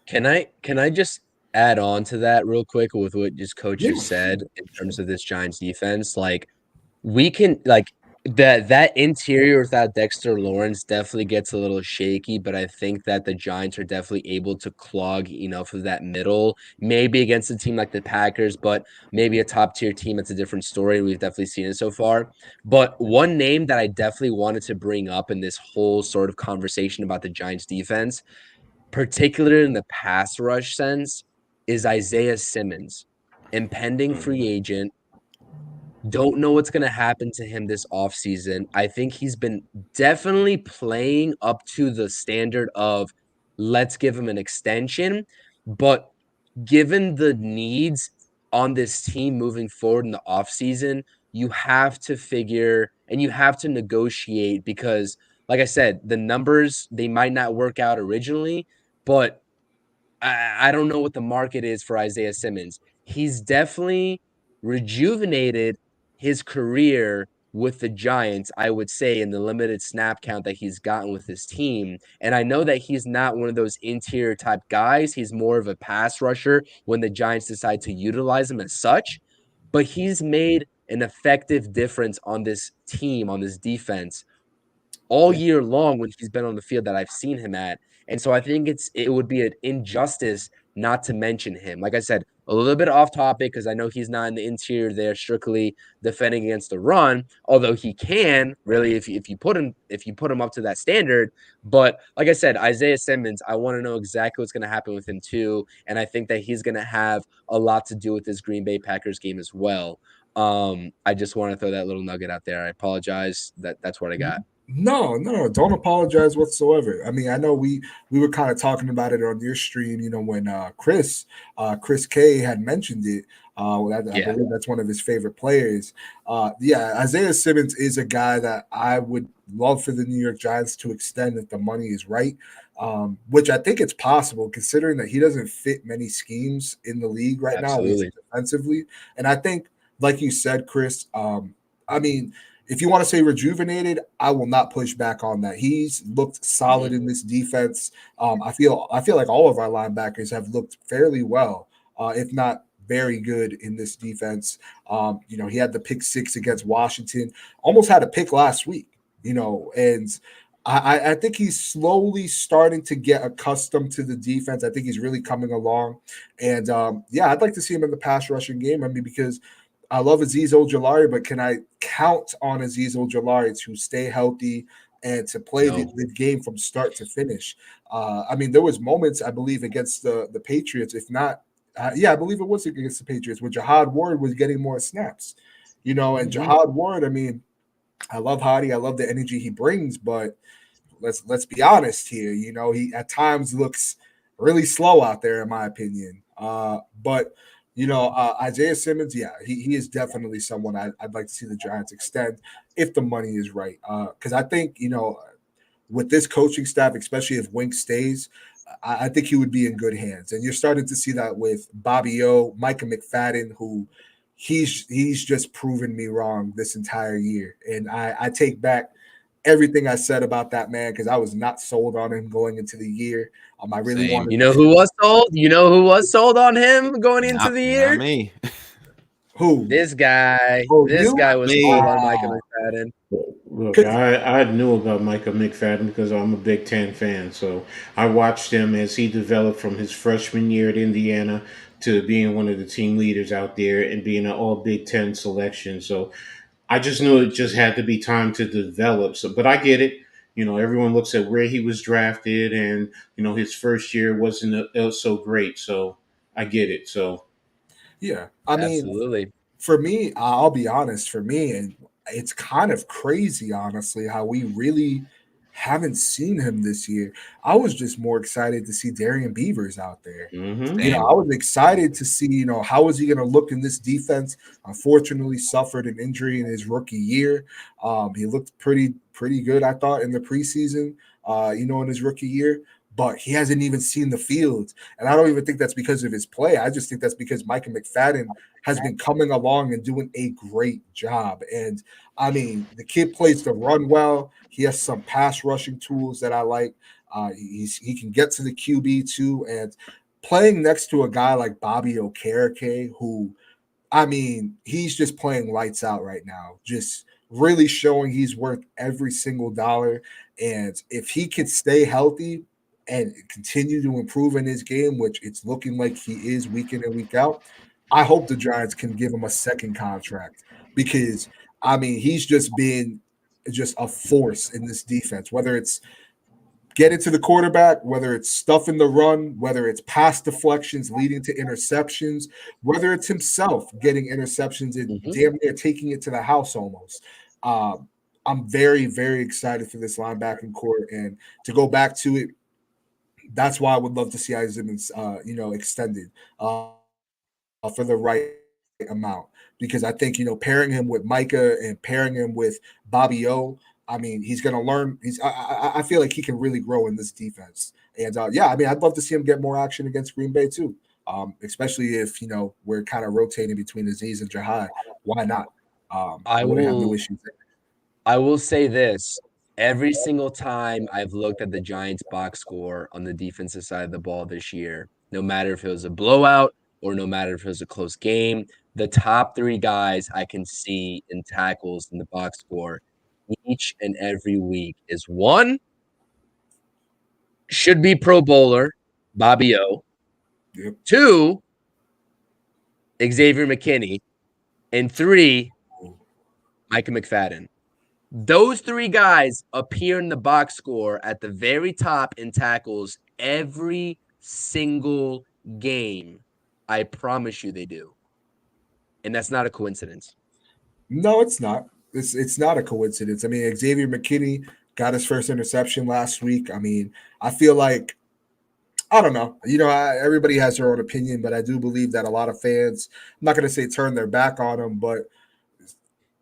Can I just add on to that real quick with what just coach Yeah. just said in terms of this Giants defense? Like, we can that interior without Dexter Lawrence definitely gets a little shaky, but I think that the Giants are definitely able to clog enough of that middle, maybe against a team like the Packers, but maybe a top tier team. It's a different story. We've definitely seen it so far. But one name that I definitely wanted to bring up in this whole sort of conversation about the Giants defense, particularly in the pass rush sense, is Isaiah Simmons, impending free agent. Don't know what's going to happen to him this offseason. I think he's been definitely playing up to the standard of let's give him an extension. But given the needs on this team moving forward in the offseason, you have to figure and you have to negotiate because, like I said, the numbers, they might not work out originally, but I don't know what the market is for Isaiah Simmons. He's definitely rejuvenated his career with the Giants, I would say, in the limited snap count that he's gotten with his team. And I know that he's not one of those interior type guys. He's more of a pass rusher when the Giants decide to utilize him as such. But he's made an effective difference on this team, on this defense, all year long when he's been on the field that I've seen him at. And so I think it would be an injustice not to mention him. Like I said, a little bit off topic because I know he's not in the interior there strictly defending against the run, although he can really if you put him up to that standard. But like I said, Isaiah Simmons, I want to know exactly what's going to happen with him too, and I think that he's going to have a lot to do with this Green Bay Packers game as well. I just want to throw that little nugget out there. I apologize. That's what I got. No, don't apologize whatsoever. I mean, I know we were kind of talking about it on your stream, when Chris K had mentioned it. I believe that's one of his favorite players. Isaiah Simmons is a guy that I would love for the New York Giants to extend if the money is right, which I think it's possible considering that he doesn't fit many schemes in the league right now, at least defensively. And I think, like you said, Chris, I mean, if you want to say rejuvenated, I will not push back on that. He's looked solid in this defense. I feel like all of our linebackers have looked fairly well, if not very good in this defense. He had the pick 6 against Washington, almost had a pick last week, and I think he's slowly starting to get accustomed to the defense. I think he's really coming along. And I'd like to see him in the pass rushing game. I mean, because I love Azeez Ojulari, but can I count on Azeez Ojulari to stay healthy and to play the game from start to finish? I mean, there was moments, I believe, against the Patriots, if not, I believe it was against the Patriots, where Jahad Ward was getting more snaps. you know, and Jihad Ward, I mean, I love Hadi. I love the energy he brings, but let's be honest here. You know, he at times looks really slow out there, in my opinion. But you know, Isaiah Simmons, yeah, he is definitely someone I'd like to see the Giants extend if the money is right. Because I think, you know, with this coaching staff, especially if Wink stays, I think he would be in good hands. And you're starting to see that with Bobby O, Micah McFadden, who he's just proven me wrong this entire year. And I take back everything I said about that man because I was not sold on him going into the year. I really Same. wanted. You know who was sold? You know who was sold on him going into the year? Not me. Who? This guy. Oh, This you? guy was Me. sold on Micah McFadden. Look, I knew about Micah McFadden because I'm a Big Ten fan. So I watched him as he developed from his freshman year at Indiana to being one of the team leaders out there and being an all Big Ten selection. So I just knew it just had to be time to develop. So, but I get it. You know, everyone looks at where he was drafted, and you know his first year wasn't so great. So I get it. So Yeah, I mean, Absolutely. for me, I'll be honest. For me, and it's kind of crazy, honestly, how we really haven't seen him this year. I was just more excited to see Darian Beavers out there. You know, Same. I was excited to see, you know, how is he going to look in this defense? Unfortunately, suffered an injury in his rookie year. He looked pretty good, I thought, in the preseason. You know, in his rookie year, but he hasn't even seen the field, and I don't even think that's because of his play. I just think that's because Micah McFadden has been coming along and doing a great job. And I mean, the kid plays the run well. He has some pass rushing tools that I like. He can get to the QB too, and playing next to a guy like Bobby Okereke, who I mean, he's just playing lights out right now, just really showing he's worth every single dollar. And if he could stay healthy and continue to improve in his game, which it's looking like he is week in and week out, I hope the Giants can give him a second contract because I mean he's just been just a force in this defense, whether it's get it to the quarterback, whether it's stuffing the run, whether it's pass deflections leading to interceptions, whether it's himself getting interceptions and damn near taking it to the house almost. I'm very, very excited for this linebacking core. And to go back to it, that's why I would love to see Isaiah Simmons, you know, extended for the right amount. Because I think, you know, pairing him with Micah and pairing him with Bobby O, I mean, he's going to learn. I feel like he can really grow in this defense. And yeah, I mean, I'd love to see him get more action against Green Bay too, especially if, you know, we're kind of rotating between Aziz and Jahai. Why not? I wouldn't have no issues there. I will say this. Every single time I've looked at the Giants box score on the defensive side of the ball this year, no matter if it was a blowout or no matter if it was a close game, the top three guys I can see in tackles in the box score each and every week is one, should be Pro Bowler, Bobby O. Yep. Two, Xavier McKinney. And three, Micah McFadden. Those three guys appear in the box score at the very top in tackles every single game. I promise you they do. And that's not a coincidence. No, it's not. It's not a coincidence. I mean, Xavier McKinney got his first interception last week. I mean, I feel like I don't know. You know, everybody has their own opinion, but I do believe that a lot of fans, I'm not going to say turn their back on him, but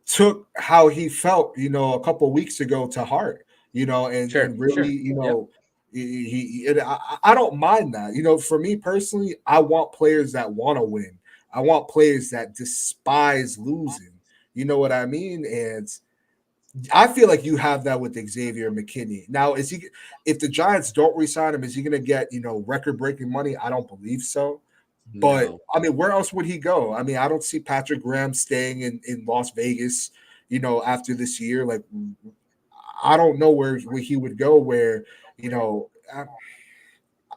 took how he felt, you know, a couple of weeks ago to heart, you know, and really, you know, I don't mind that. You know, for me personally, I want players that want to win. I want players that despise losing. You know what I mean? And I feel like you have that with Xavier McKinney. Now, is he? If the Giants don't re-sign him, is he going to get, you know, record-breaking money? I don't believe so. But No. I mean, where else would he go? I mean, I don't see Patrick Graham staying in Las Vegas, you know, after this year. Like, I don't know where he would go. Where, you know,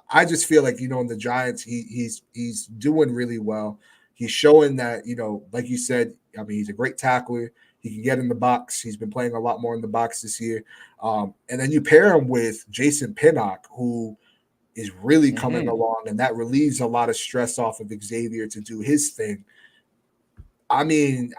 I just feel like, you know, in the Giants, he's doing really well. He's showing that, you know, like you said, I mean, he's a great tackler. He can get in the box. He's been playing a lot more in the box this year. And then you pair him with Jason Pinnock, who is really coming along, and that relieves a lot of stress off of Xavier to do his thing. I mean,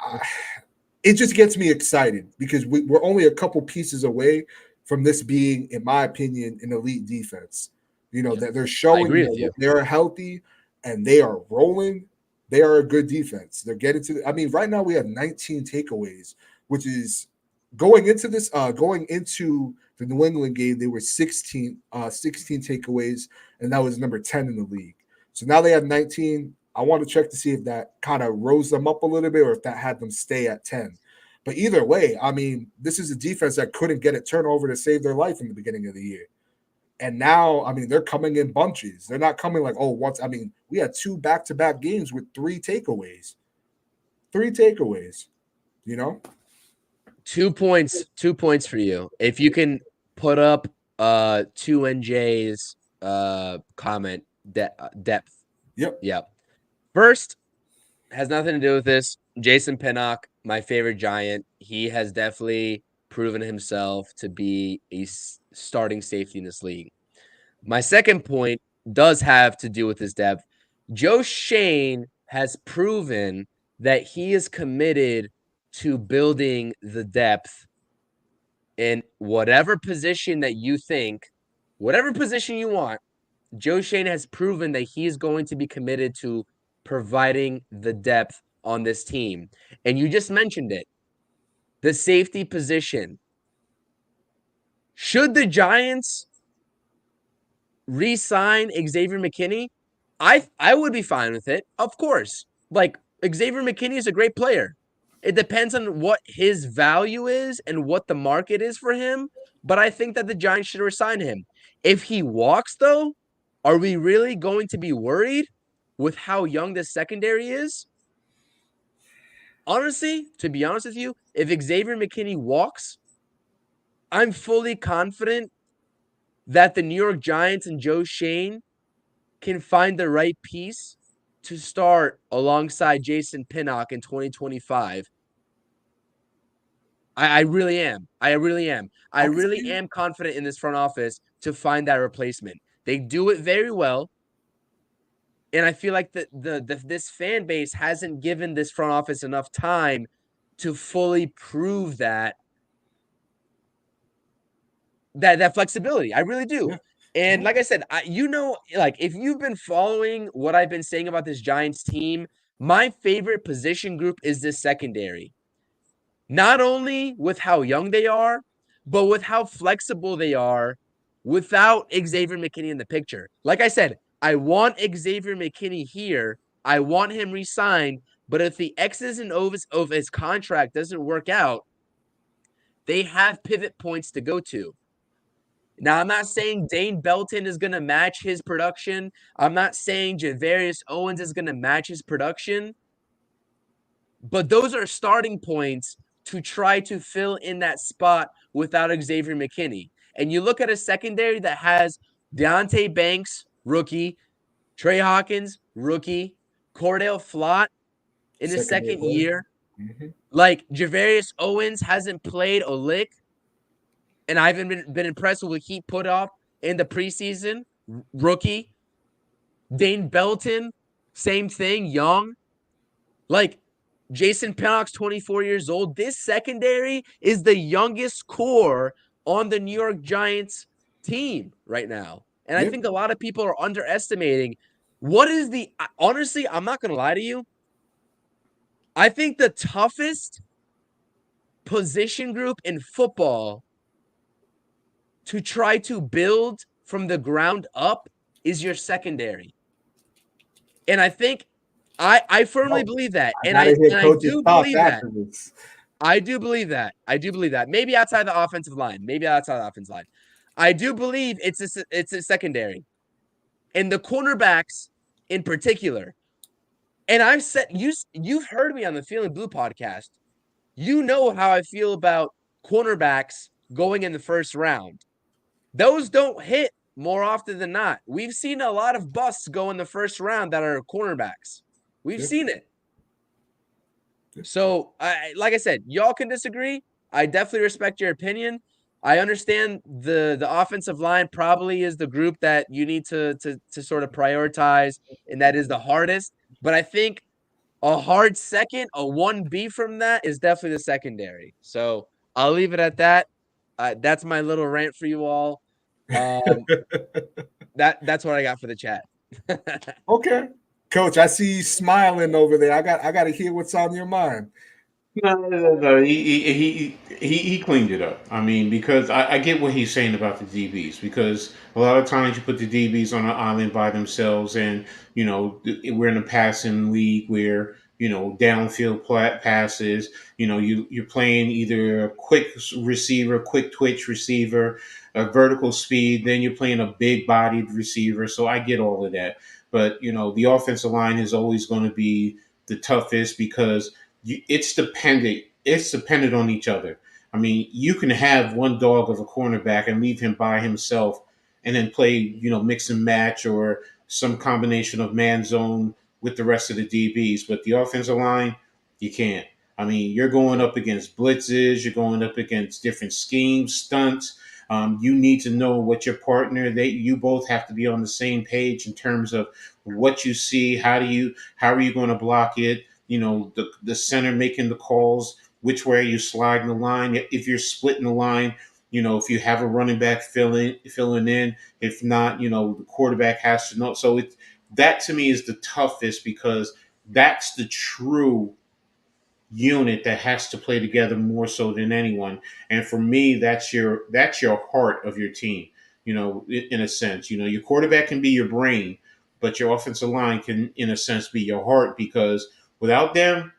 it just gets me excited because we're only a couple pieces away from this being, in my opinion, an elite defense. That they're showing they're healthy and they are rolling. They are a good defense. They're getting to right now we have 19 takeaways, which is going into the New England game, they were 16 takeaways, and that was number 10 in the league. So now they have 19. I want to check to see if that kind of rose them up a little bit or if that had them stay at 10. But either way, this is a defense that couldn't get a turnover to save their life in the beginning of the year. And now, they're coming in bunches. They're not coming like, we had 2 back-to-back games with 3 takeaways. 3 takeaways, 2 points for you. If you can put up 2NJ's comment depth. Yep. First, has nothing to do with this. Jason Pinnock, my favorite Giant. He has definitely proven himself to be a starting safety in this league. My second point does have to do with his depth. Joe Shane has proven that he is committed to building the depth in whatever position that you think, whatever position you want. Joe Shane has proven that he is going to be committed to providing the depth on this team. And you just mentioned it. The safety position. Should the Giants re-sign Xavier McKinney? I would be fine with it. Of course. Xavier McKinney is a great player. It depends on what his value is and what the market is for him. But I think that the Giants should resign him. If he walks, though, are we really going to be worried with how young this secondary is? Honestly, to be honest with you, if Xavier McKinney walks, I'm fully confident that the New York Giants and Joe Shane can find the right piece to start alongside Jason Pinnock in 2025. I really am. I really am confident in this front office to find that replacement. They do it very well. And I feel like this fan base hasn't given this front office enough time to fully prove that flexibility. I really do. Yeah. And like I said, if you've been following what I've been saying about this Giants team, my favorite position group is this secondary. Not only with how young they are, but with how flexible they are without Xavier McKinney in the picture. Like I said, I want Xavier McKinney here. I want him re-signed. But if the X's and O's of his contract doesn't work out, they have pivot points to go to. Now, I'm not saying Dane Belton is going to match his production. I'm not saying Javarius Owens is going to match his production. But those are starting points to try to fill in that spot without Xavier McKinney. And you look at a secondary that has Deonte Banks, rookie, Trey Hawkins, rookie, Cordell Flott in his second year. Mm-hmm. Javarius Owens hasn't played a lick. And I haven't been impressed with what he put up in the preseason. Rookie. Dane Belton, same thing, young. Jason Pinnock's 24 years old. This secondary is the youngest core on the New York Giants team right now. And I think a lot of people are underestimating what is honestly, I'm not going to lie to you. I think the toughest position group in football to try to build from the ground up is your secondary. And I think I firmly believe that. And I do believe that. I do believe that. Maybe outside the offensive line. I do believe it's a secondary. And the cornerbacks in particular. And I've said, you've heard me on the Feeling Blue podcast. You know how I feel about cornerbacks going in the first round. Those don't hit more often than not. We've seen a lot of busts go in the first round that are cornerbacks. We've seen it. So, like I said, y'all can disagree. I definitely respect your opinion. I understand the offensive line probably is the group that you need to sort of prioritize, and that is the hardest. But I think a hard second, a 1B from that is definitely the secondary. So I'll leave it at that. That's my little rant for you all. That's what I got for the chat. Okay, Coach, I see you smiling over there. I got to hear what's on your mind. No. He cleaned it up. I mean, because I get what he's saying about the DBs. Because a lot of times you put the DBs on an island by themselves, and we're in a passing league where downfield passes. You're playing either a quick receiver, quick twitch receiver, a vertical speed. Then you're playing a big bodied receiver. So I get all of that. But the offensive line is always going to be the toughest because it's dependent. It's dependent on each other. I mean, you can have one dog of a cornerback and leave him by himself, and then play, mix and match or some combination of man zone with the rest of the DBs. But the offensive line, you can't. I mean, you're going up against blitzes. You're going up against different schemes, stunts. You need to know what your partner. You both have to be on the same page in terms of what you see. How are you going to block it? The center making the calls, which way are you sliding the line? If you're splitting the line, if you have a running back filling in, if not, the quarterback has to know. So that to me is the toughest because that's the true unit that has to play together more so than anyone. And for me, that's your heart of your team, in a sense. Your quarterback can be your brain, but your offensive line can, in a sense, be your heart because without them,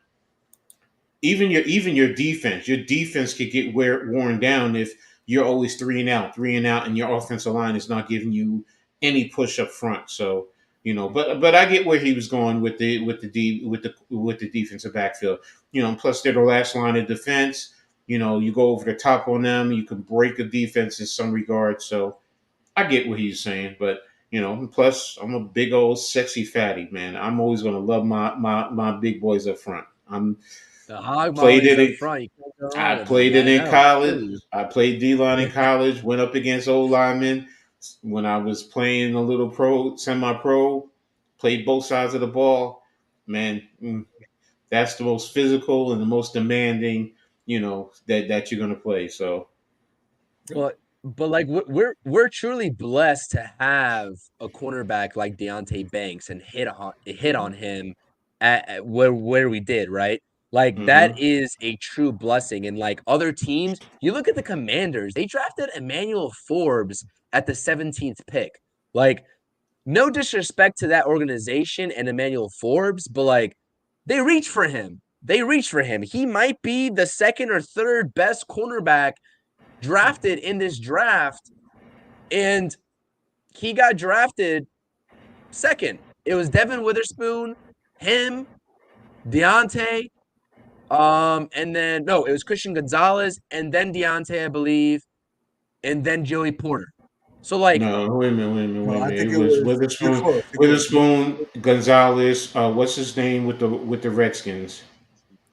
even your defense could get worn down if you're always three and out, and your offensive line is not giving you any push up front. So but I get where he was going with the defensive backfield. Plus they're the last line of defense. You go over the top on them, you can break a defense in some regard. So I get what he's saying, but plus I'm a big old sexy fatty man. I'm always going to love my big boys up front. The hog Played mollies it. up front. You can't go wrong I with them, played it man. in No, I feel college. you. I played D-line in college. Went up against old linemen when I was playing a little semi-pro. Played both sides of the ball. Man, that's the most physical and the most demanding. That you're going to play. So. But like we're truly blessed to have a cornerback like Deontay Banks and hit on him at where we did, right? Like that Mm-hmm. is a true blessing. And like other teams, you look at the Commanders, they drafted Emmanuel Forbes at the 17th pick. Like, no disrespect to that organization and Emmanuel Forbes, but like they reached for him. They reached for him. He might be the second or third best cornerback drafted in this draft, and he got drafted second. It was Devin Witherspoon, him, Deontay, and then no, it was Christian Gonzalez, and then Deontay, I believe, and then Joey Porter. So like, No, wait a No, I minute. think It it was was. You're Witherspoon, close. You're close. Gonzalez. What's his name with the Redskins?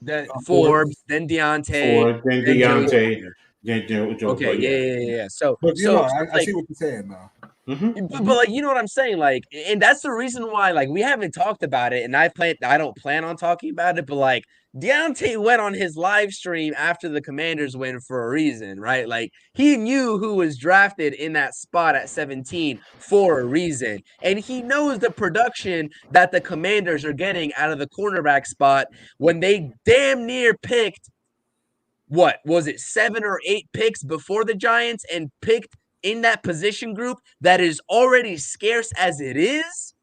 then Forbes. Forbes, then Deontay, For then then Joey Deontay, Porter. then Joe. Okay, But yeah. yeah. So But I like see what you're saying now. but like you know what I'm saying, like, and that's the reason why like we haven't talked about it, and I don't plan on talking about it, but like Deontay went on his live stream after the Commanders win for a reason, right? Like he knew who was drafted in that spot at 17 for a reason, and he knows the production that the Commanders are getting out of the cornerback spot when they damn near picked what was it 7 or 8 picks before the Giants and picked in that position group that is already scarce as it is.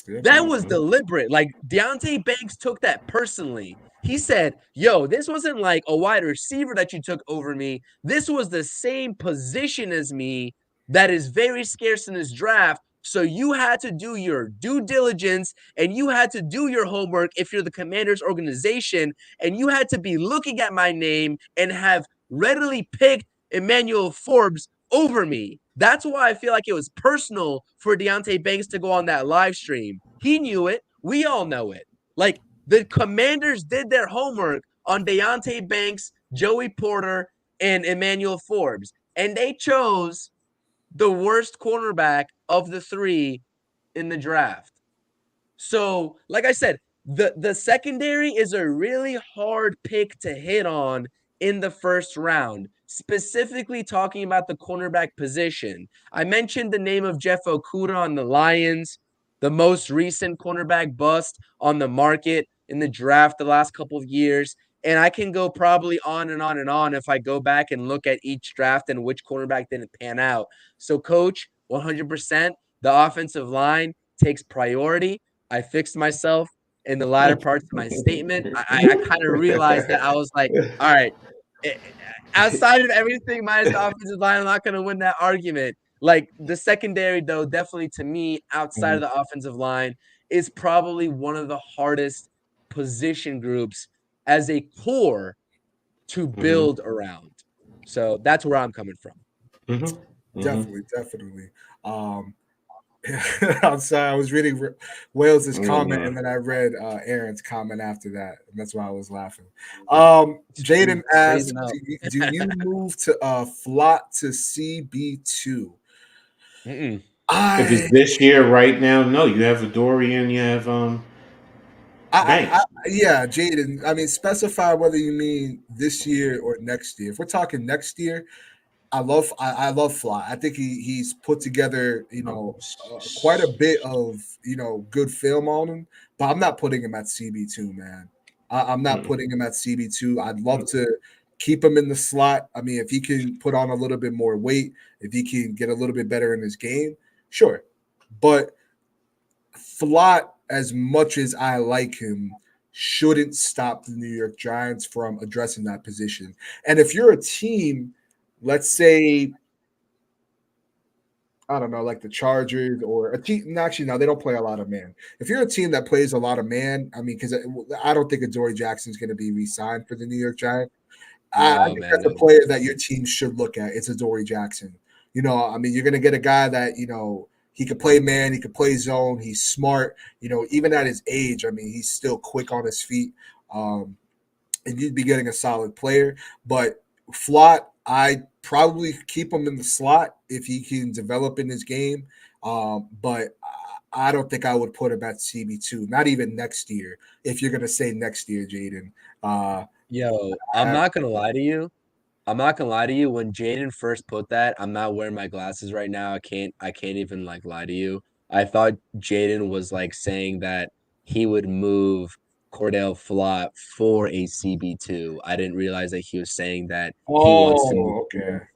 That was deliberate. Like Deontay Banks took that personally. He said, yo, this wasn't like a wide receiver that you took over me. This was the same position as me that is very scarce in this draft. So you had to do your due diligence and you had to do your homework if you're the Commanders organization, and you had to be looking at my name and have readily picked Emmanuel Forbes over me. That's why I feel like it was personal for Deontay Banks to go on that live stream. He knew it. We all know it. Like the Commanders did their homework on Deontay Banks, Joey Porter, and Emmanuel Forbes, and they chose the worst cornerback of the three in the draft. So, like I said, The secondary is a really hard pick to hit on in the first round, specifically talking about the cornerback position. I mentioned the name of Jeff Okudah on the Lions, the most recent cornerback bust on the market in the draft the last couple of years. And I can go probably on and on and on if I go back and look at each draft and which cornerback didn't pan out. So, coach, 100%, the offensive line takes priority. I fixed myself in the latter parts of my statement. I kind of realized that I was like, all right, outside of everything minus the offensive line, I'm not going to win that argument. Like the secondary, though, definitely to me, outside of the offensive line, is probably one of the hardest position groups as a core to build around. So that's where I'm coming from. Definitely. Um, I'm sorry, I was reading Wales's comment, and then I read Aaron's comment after that, and that's why I was laughing. Jaden asked, "Do you move to Flot to CB2?" Mm-mm. If it's this year, right now, no. You have Adorian, you have Banks. Yeah, Jaden. I mean, specify whether you mean this year or next year. If we're talking next year, I love Fly. I think he's put together, quite a bit of, good film on him, but I'm not putting him at CB2, man. I'm not putting him at CB2. I'd love to keep him in the slot. I mean, if he can put on a little bit more weight, if he can get a little bit better in his game, sure. But Flott, as much as I like him, shouldn't stop the New York Giants from addressing that position. And if you're a team, let's say, I don't know, like the Chargers or a team. Actually, no, they don't play a lot of man. If you're a team that plays a lot of man, I mean, because I don't think Adoree Jackson's going to be re-signed for the New York Giants. I think that's a player that your team should look at. It's Adoree Jackson. I mean, you're going to get a guy that, he could play man, he could play zone, he's smart. Even at his age, I mean, he's still quick on his feet. And you'd be getting a solid player. But Flott, I probably keep him in the slot if he can develop in his game. But I don't think I would put him at CB2, not even next year. If you're gonna say next year, Jaden. I'm not gonna lie to you. When Jaden first put that, I'm not wearing my glasses right now. I can't even lie to you. I thought Jaden was saying that he would move Cordell Flott for a CB2. I didn't realize that he was saying that he wants to move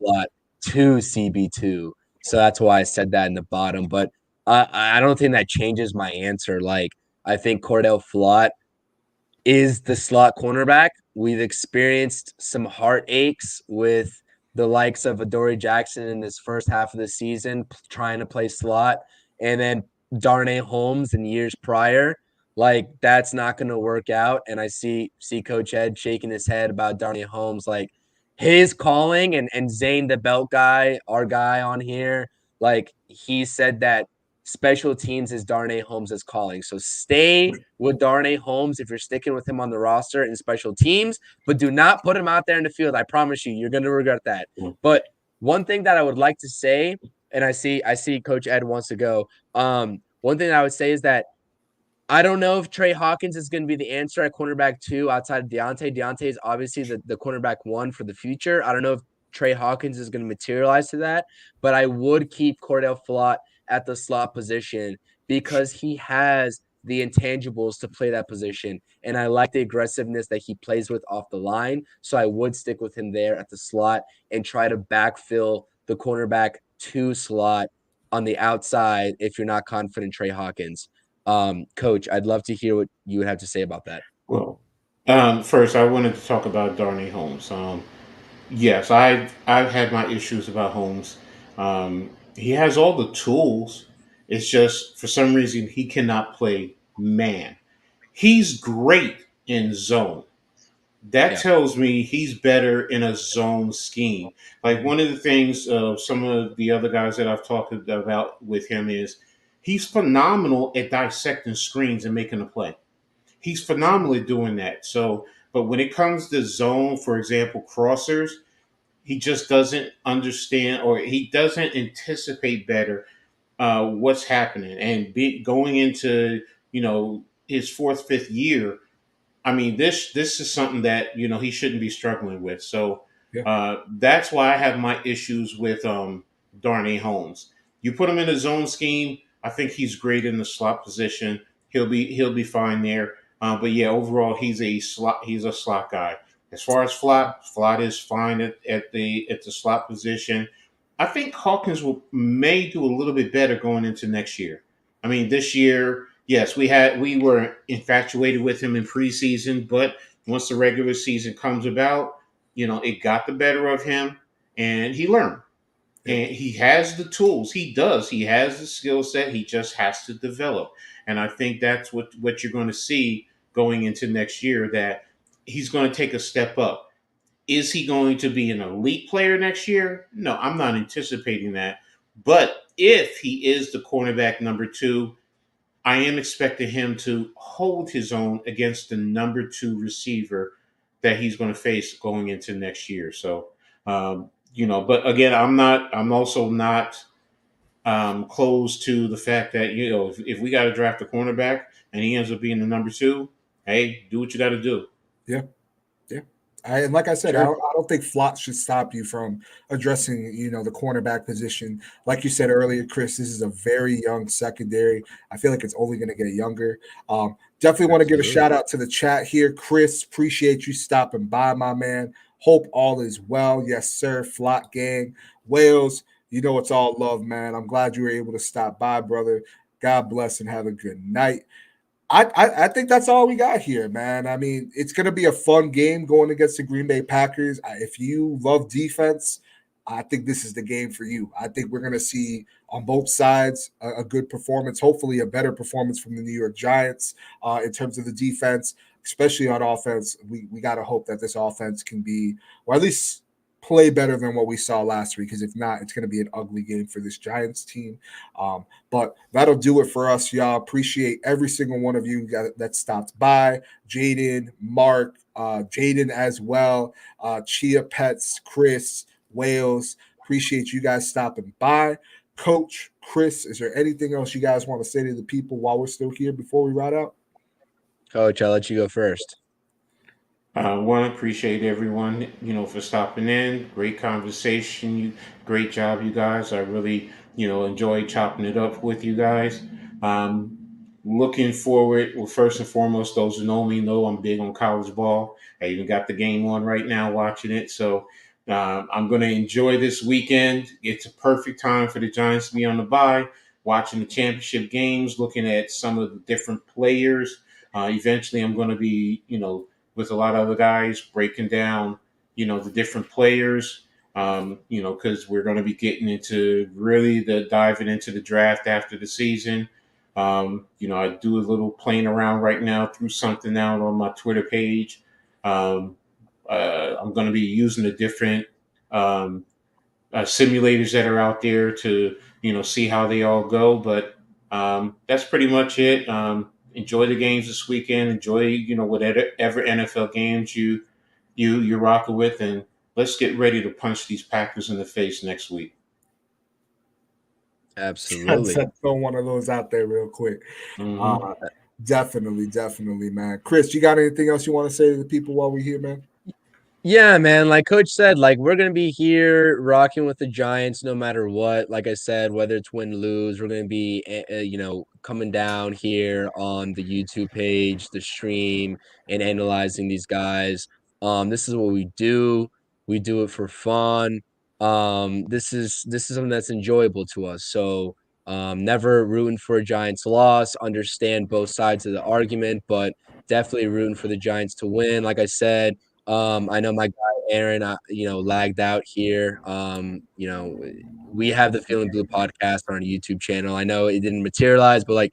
Flott to CB2. So that's why I said that in the bottom. But I don't think that changes my answer. I think Cordell Flott is the slot cornerback. We've experienced some heartaches with the likes of Adoree Jackson in this first half of the season trying to play slot, and then Darnay Holmes in years prior. That's not going to work out. And I see Coach Ed shaking his head about Darnay Holmes, his calling and Zane, the belt guy, our guy on here. He said that special teams is Darnay Holmes' calling. So stay with Darnay Holmes if you're sticking with him on the roster in special teams, but do not put him out there in the field. I promise you, you're going to regret that. But one thing that I would like to say, and I see Coach Ed wants to go. One thing I would say is that I don't know if Trey Hawkins is going to be the answer at cornerback 2 outside of Deontay. Deontay is obviously the cornerback 1 for the future. I don't know if Trey Hawkins is going to materialize to that, but I would keep Cordell Flott at the slot position because he has the intangibles to play that position. And I like the aggressiveness that he plays with off the line. So I would stick with him there at the slot and try to backfill the cornerback 2 slot on the outside if you're not confident in Trey Hawkins. Coach, I'd love to hear what you would have to say about that. Well, first, I wanted to talk about Darnay Holmes. Yes, I've had my issues about Holmes. He has all the tools. It's just for some reason he cannot play man. He's great in zone. That tells me he's better in a zone scheme. Like one of the things some of the other guys that I've talked about with him is he's phenomenal at dissecting screens and making a play. He's phenomenal at doing that. So, but when it comes to zone, for example, crossers, he just doesn't understand or he doesn't anticipate better what's happening and going into his fourth, fifth year, I mean, this is something that he shouldn't be struggling with. So Yeah. that's why I have my issues with Darnay Holmes. You put him in a zone scheme, I think he's great in the slot position. He'll be fine there. But yeah, overall he's a slot guy. As far as Flott is fine at the slot position. I think Hawkins may do a little bit better going into next year. I mean, this year, yes, we were infatuated with him in preseason, but once the regular season comes about, it got the better of him, and he learned. And he has the tools. He does. He has the skill set. He just has to develop. And I think that's what you're going to see going into next year. That he's going to take a step up. Is he going to be an elite player next year? No, I'm not anticipating that. But if he is the cornerback number 2, I am expecting him to hold his own against the number 2 receiver that he's going to face going into next year. So, but again, I'm also not close to the fact that, if we got to draft a cornerback and he ends up being the number 2, hey, do what you got to do. Yeah. And like I said, Sure. I don't think Flott should stop you from addressing, the cornerback position. Like you said earlier, Chris, this is a very young secondary. I feel like it's only going to get younger. Definitely want to give a shout out to the chat here. Chris, appreciate you stopping by, my man. Hope all is well. Yes, sir. Flott gang. Wales, it's all love, man. I'm glad you were able to stop by, brother. God bless and have a good night. I think that's all we got here, man. I mean, it's going to be a fun game going against the Green Bay Packers. If you love defense, I think this is the game for you. I think we're going to see on both sides a good performance, hopefully a better performance from the New York Giants in terms of the defense, especially on offense. We got to hope that this offense can be, or at least play better than what we saw last week, because if not, it's going to be an ugly game for this Giants team. But that'll do it for us, y'all. Appreciate every single one of you that stopped by. Jaden, Mark, Jaden as well, Chia Pets, Chris, Wales. Appreciate you guys stopping by. Coach, Chris, is there anything else you guys want to say to the people while we're still here before we ride out? Coach, I'll let you go first. One, appreciate everyone, for stopping in. Great conversation. Great job, you guys. I really, enjoyed chopping it up with you guys. Looking forward. Well, first and foremost, those who know me know I'm big on college ball. I even got the game on right now, watching it. So I'm going to enjoy this weekend. It's a perfect time for the Giants to be on the bye, watching the championship games, looking at some of the different players. Eventually, I'm going to be, with a lot of other guys, breaking down, the different players, because we're going to be getting into really diving into the draft after the season. I do a little playing around right now, threw something out on my Twitter page. I'm going to be using the different simulators that are out there to, see how they all go. But that's pretty much it. Enjoy the games this weekend. Enjoy, whatever NFL games you're rocking with, and let's get ready to punch these Packers in the face next week. Absolutely. Throw one of those out there real quick. Mm-hmm. Definitely, man. Chris, you got anything else you want to say to the people while we're here, man? Yeah, man. Like Coach said, we're gonna be here rocking with the Giants no matter what. Like I said, whether it's win lose, we're gonna be coming down here on the YouTube page, the stream, and analyzing these guys. This is what we do. We do it for fun. This is something that's enjoyable to us. So never rooting for a Giants loss. Understand both sides of the argument, but definitely rooting for the Giants to win. Like I said. I know my guy Aaron, lagged out here. We have the Feeling Blue podcast on our YouTube channel. I know it didn't materialize, but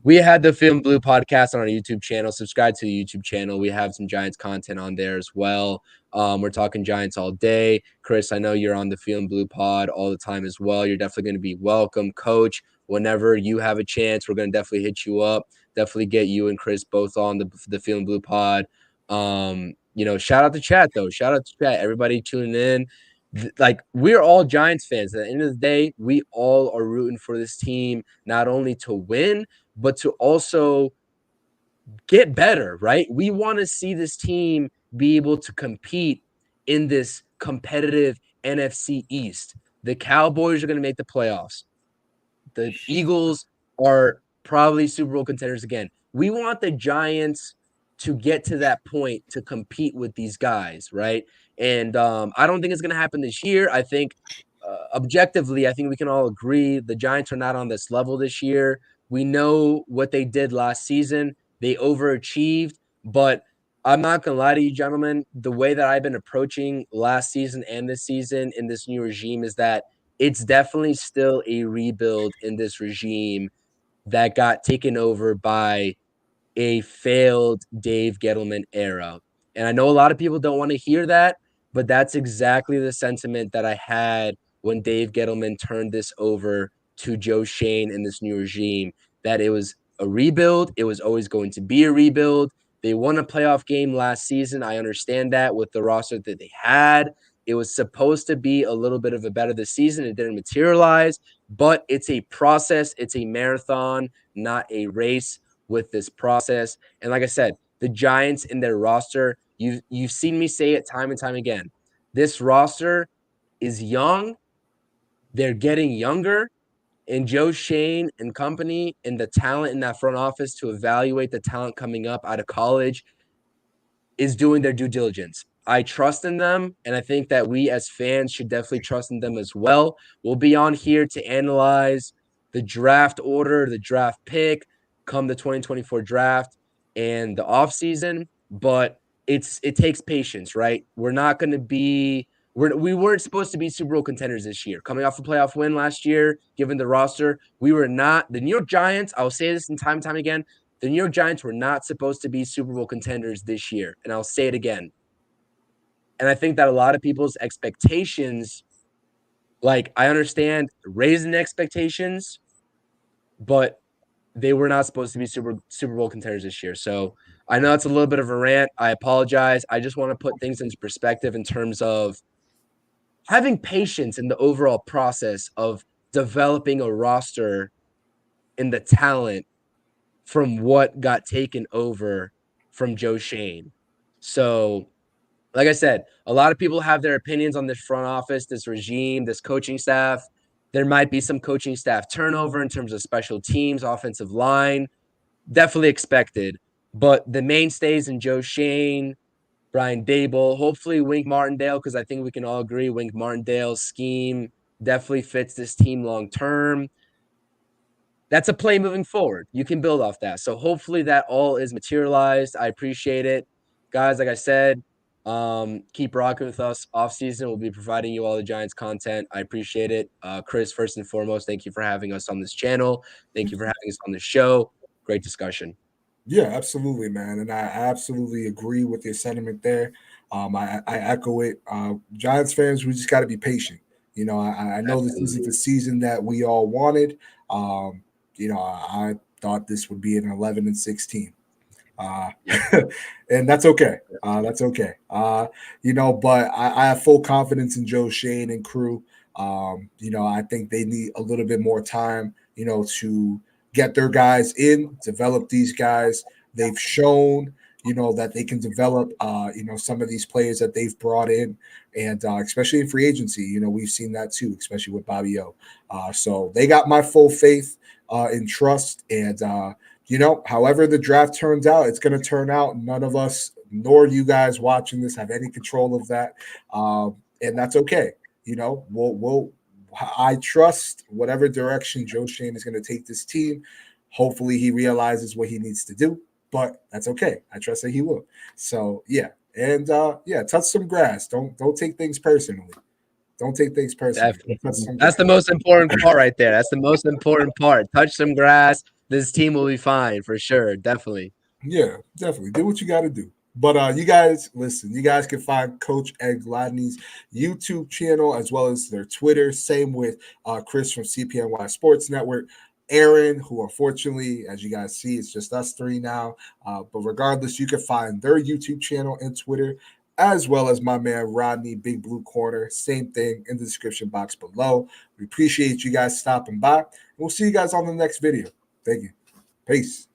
we had the Feeling Blue podcast on our YouTube channel. Subscribe to the YouTube channel. We have some Giants content on there as well. We're talking Giants all day. Chris, I know you're on the Feeling Blue pod all the time as well. You're definitely going to be welcome, Coach. Whenever you have a chance, we're going to definitely hit you up. Definitely get you and Chris both on the Feeling Blue pod. Shout out to chat though. Shout out to chat. Everybody tuning in. We're all Giants fans. At the end of the day, we all are rooting for this team, not only to win, but to also get better, right? We want to see this team be able to compete in this competitive NFC East. The Cowboys are going to make the playoffs. The Eagles are probably Super Bowl contenders again. We want the Giants to get to that point to compete with these guys, right? And I don't think it's going to happen this year. I think objectively, I think we can all agree the Giants are not on this level this year. We know what they did last season. They overachieved, but I'm not going to lie to you, gentlemen. The way that I've been approaching last season and this season in this new regime is that it's definitely still a rebuild in this regime that got taken over by a failed Dave Gettleman era. And I know a lot of people don't want to hear that, but that's exactly the sentiment that I had when Dave Gettleman turned this over to Joe Shane and this new regime, that it was a rebuild. It was always going to be a rebuild. They won a playoff game last season. I understand that with the roster that they had. It was supposed to be a little bit of a better this season. It didn't materialize, but it's a process. It's a marathon, not a race with this process. And like I said, the Giants in their roster, you've seen me say it time and time again. This roster is young. They're getting younger. And Joe Shane and company and the talent in that front office to evaluate the talent coming up out of college is doing their due diligence. I trust in them, and I think that we as fans should definitely trust in them as well. We'll be on here to analyze the draft order, the draft pick, come the 2024 draft and the offseason, but it takes patience, right? We're not going to be we weren't supposed to be Super Bowl contenders this year. Coming off a playoff win last year, given the roster, we were not. The New York Giants, I'll say this in time and time again, the New York Giants were not supposed to be Super Bowl contenders this year. And I'll say it again. And I think that a lot of people's expectations, like I understand raising expectations, but they were not supposed to be Super Bowl contenders this year. So I know it's a little bit of a rant. I apologize. I just want to put things into perspective in terms of having patience in the overall process of developing a roster and the talent from what got taken over from Joe Shane. So, like I said, a lot of people have their opinions on this front office, this regime, this coaching staff. There might be some coaching staff turnover in terms of special teams, offensive line. Definitely expected. But the mainstays in Joe Shane, Brian Dable, hopefully Wink Martindale, because I think we can all agree Wink Martindale's scheme definitely fits this team long term. That's a play moving forward. You can build off that. So hopefully that all is materialized. I appreciate it. Guys, like I said, keep rocking with us off season. We'll be providing you all the Giants content. I appreciate it. Chris, first and foremost, thank you for having us on this channel. Thank you for having us on the show. Great discussion. Yeah, absolutely, man. And I absolutely agree with your sentiment there. I echo it. Giants fans, we just got to be patient. You know, I know this isn't the season that we all wanted. You know, I thought this would be an 11-16. And that's okay. That's okay. You know, but I have full confidence in Joe Shane and crew. You know, I think they need a little bit more time, you know, to get their guys in, develop these guys. They've shown, you know, that they can develop, you know, some of these players that they've brought in, and especially in free agency, you know, we've seen that too, especially with Bobby O. So they got my full faith and trust. And, you know, however the draft turns out, it's going to turn out. None of us, nor you guys watching this, have any control of that. And that's okay. You know, I trust whatever direction Joe Shane is going to take this team. Hopefully he realizes what he needs to do, but that's okay. I trust that he will. So yeah. And yeah, touch some grass. Don't take things personally. Don't take things personally. That's the most important part right there. That's the most important part. Touch some grass. This team will be fine for sure. Definitely. Yeah, definitely. Do what you got to do. But you guys, listen, you guys can find Coach Ed Gladney's YouTube channel as well as their Twitter. Same with Chris from CPNY Sports Network. Aaron, who unfortunately, as you guys see, it's just us three now. But regardless, you can find their YouTube channel and Twitter, as well as my man Rodney, Big Blue Corner. Same thing in the description box below. We appreciate you guys stopping by. We'll see you guys on the next video. Thank you. Peace.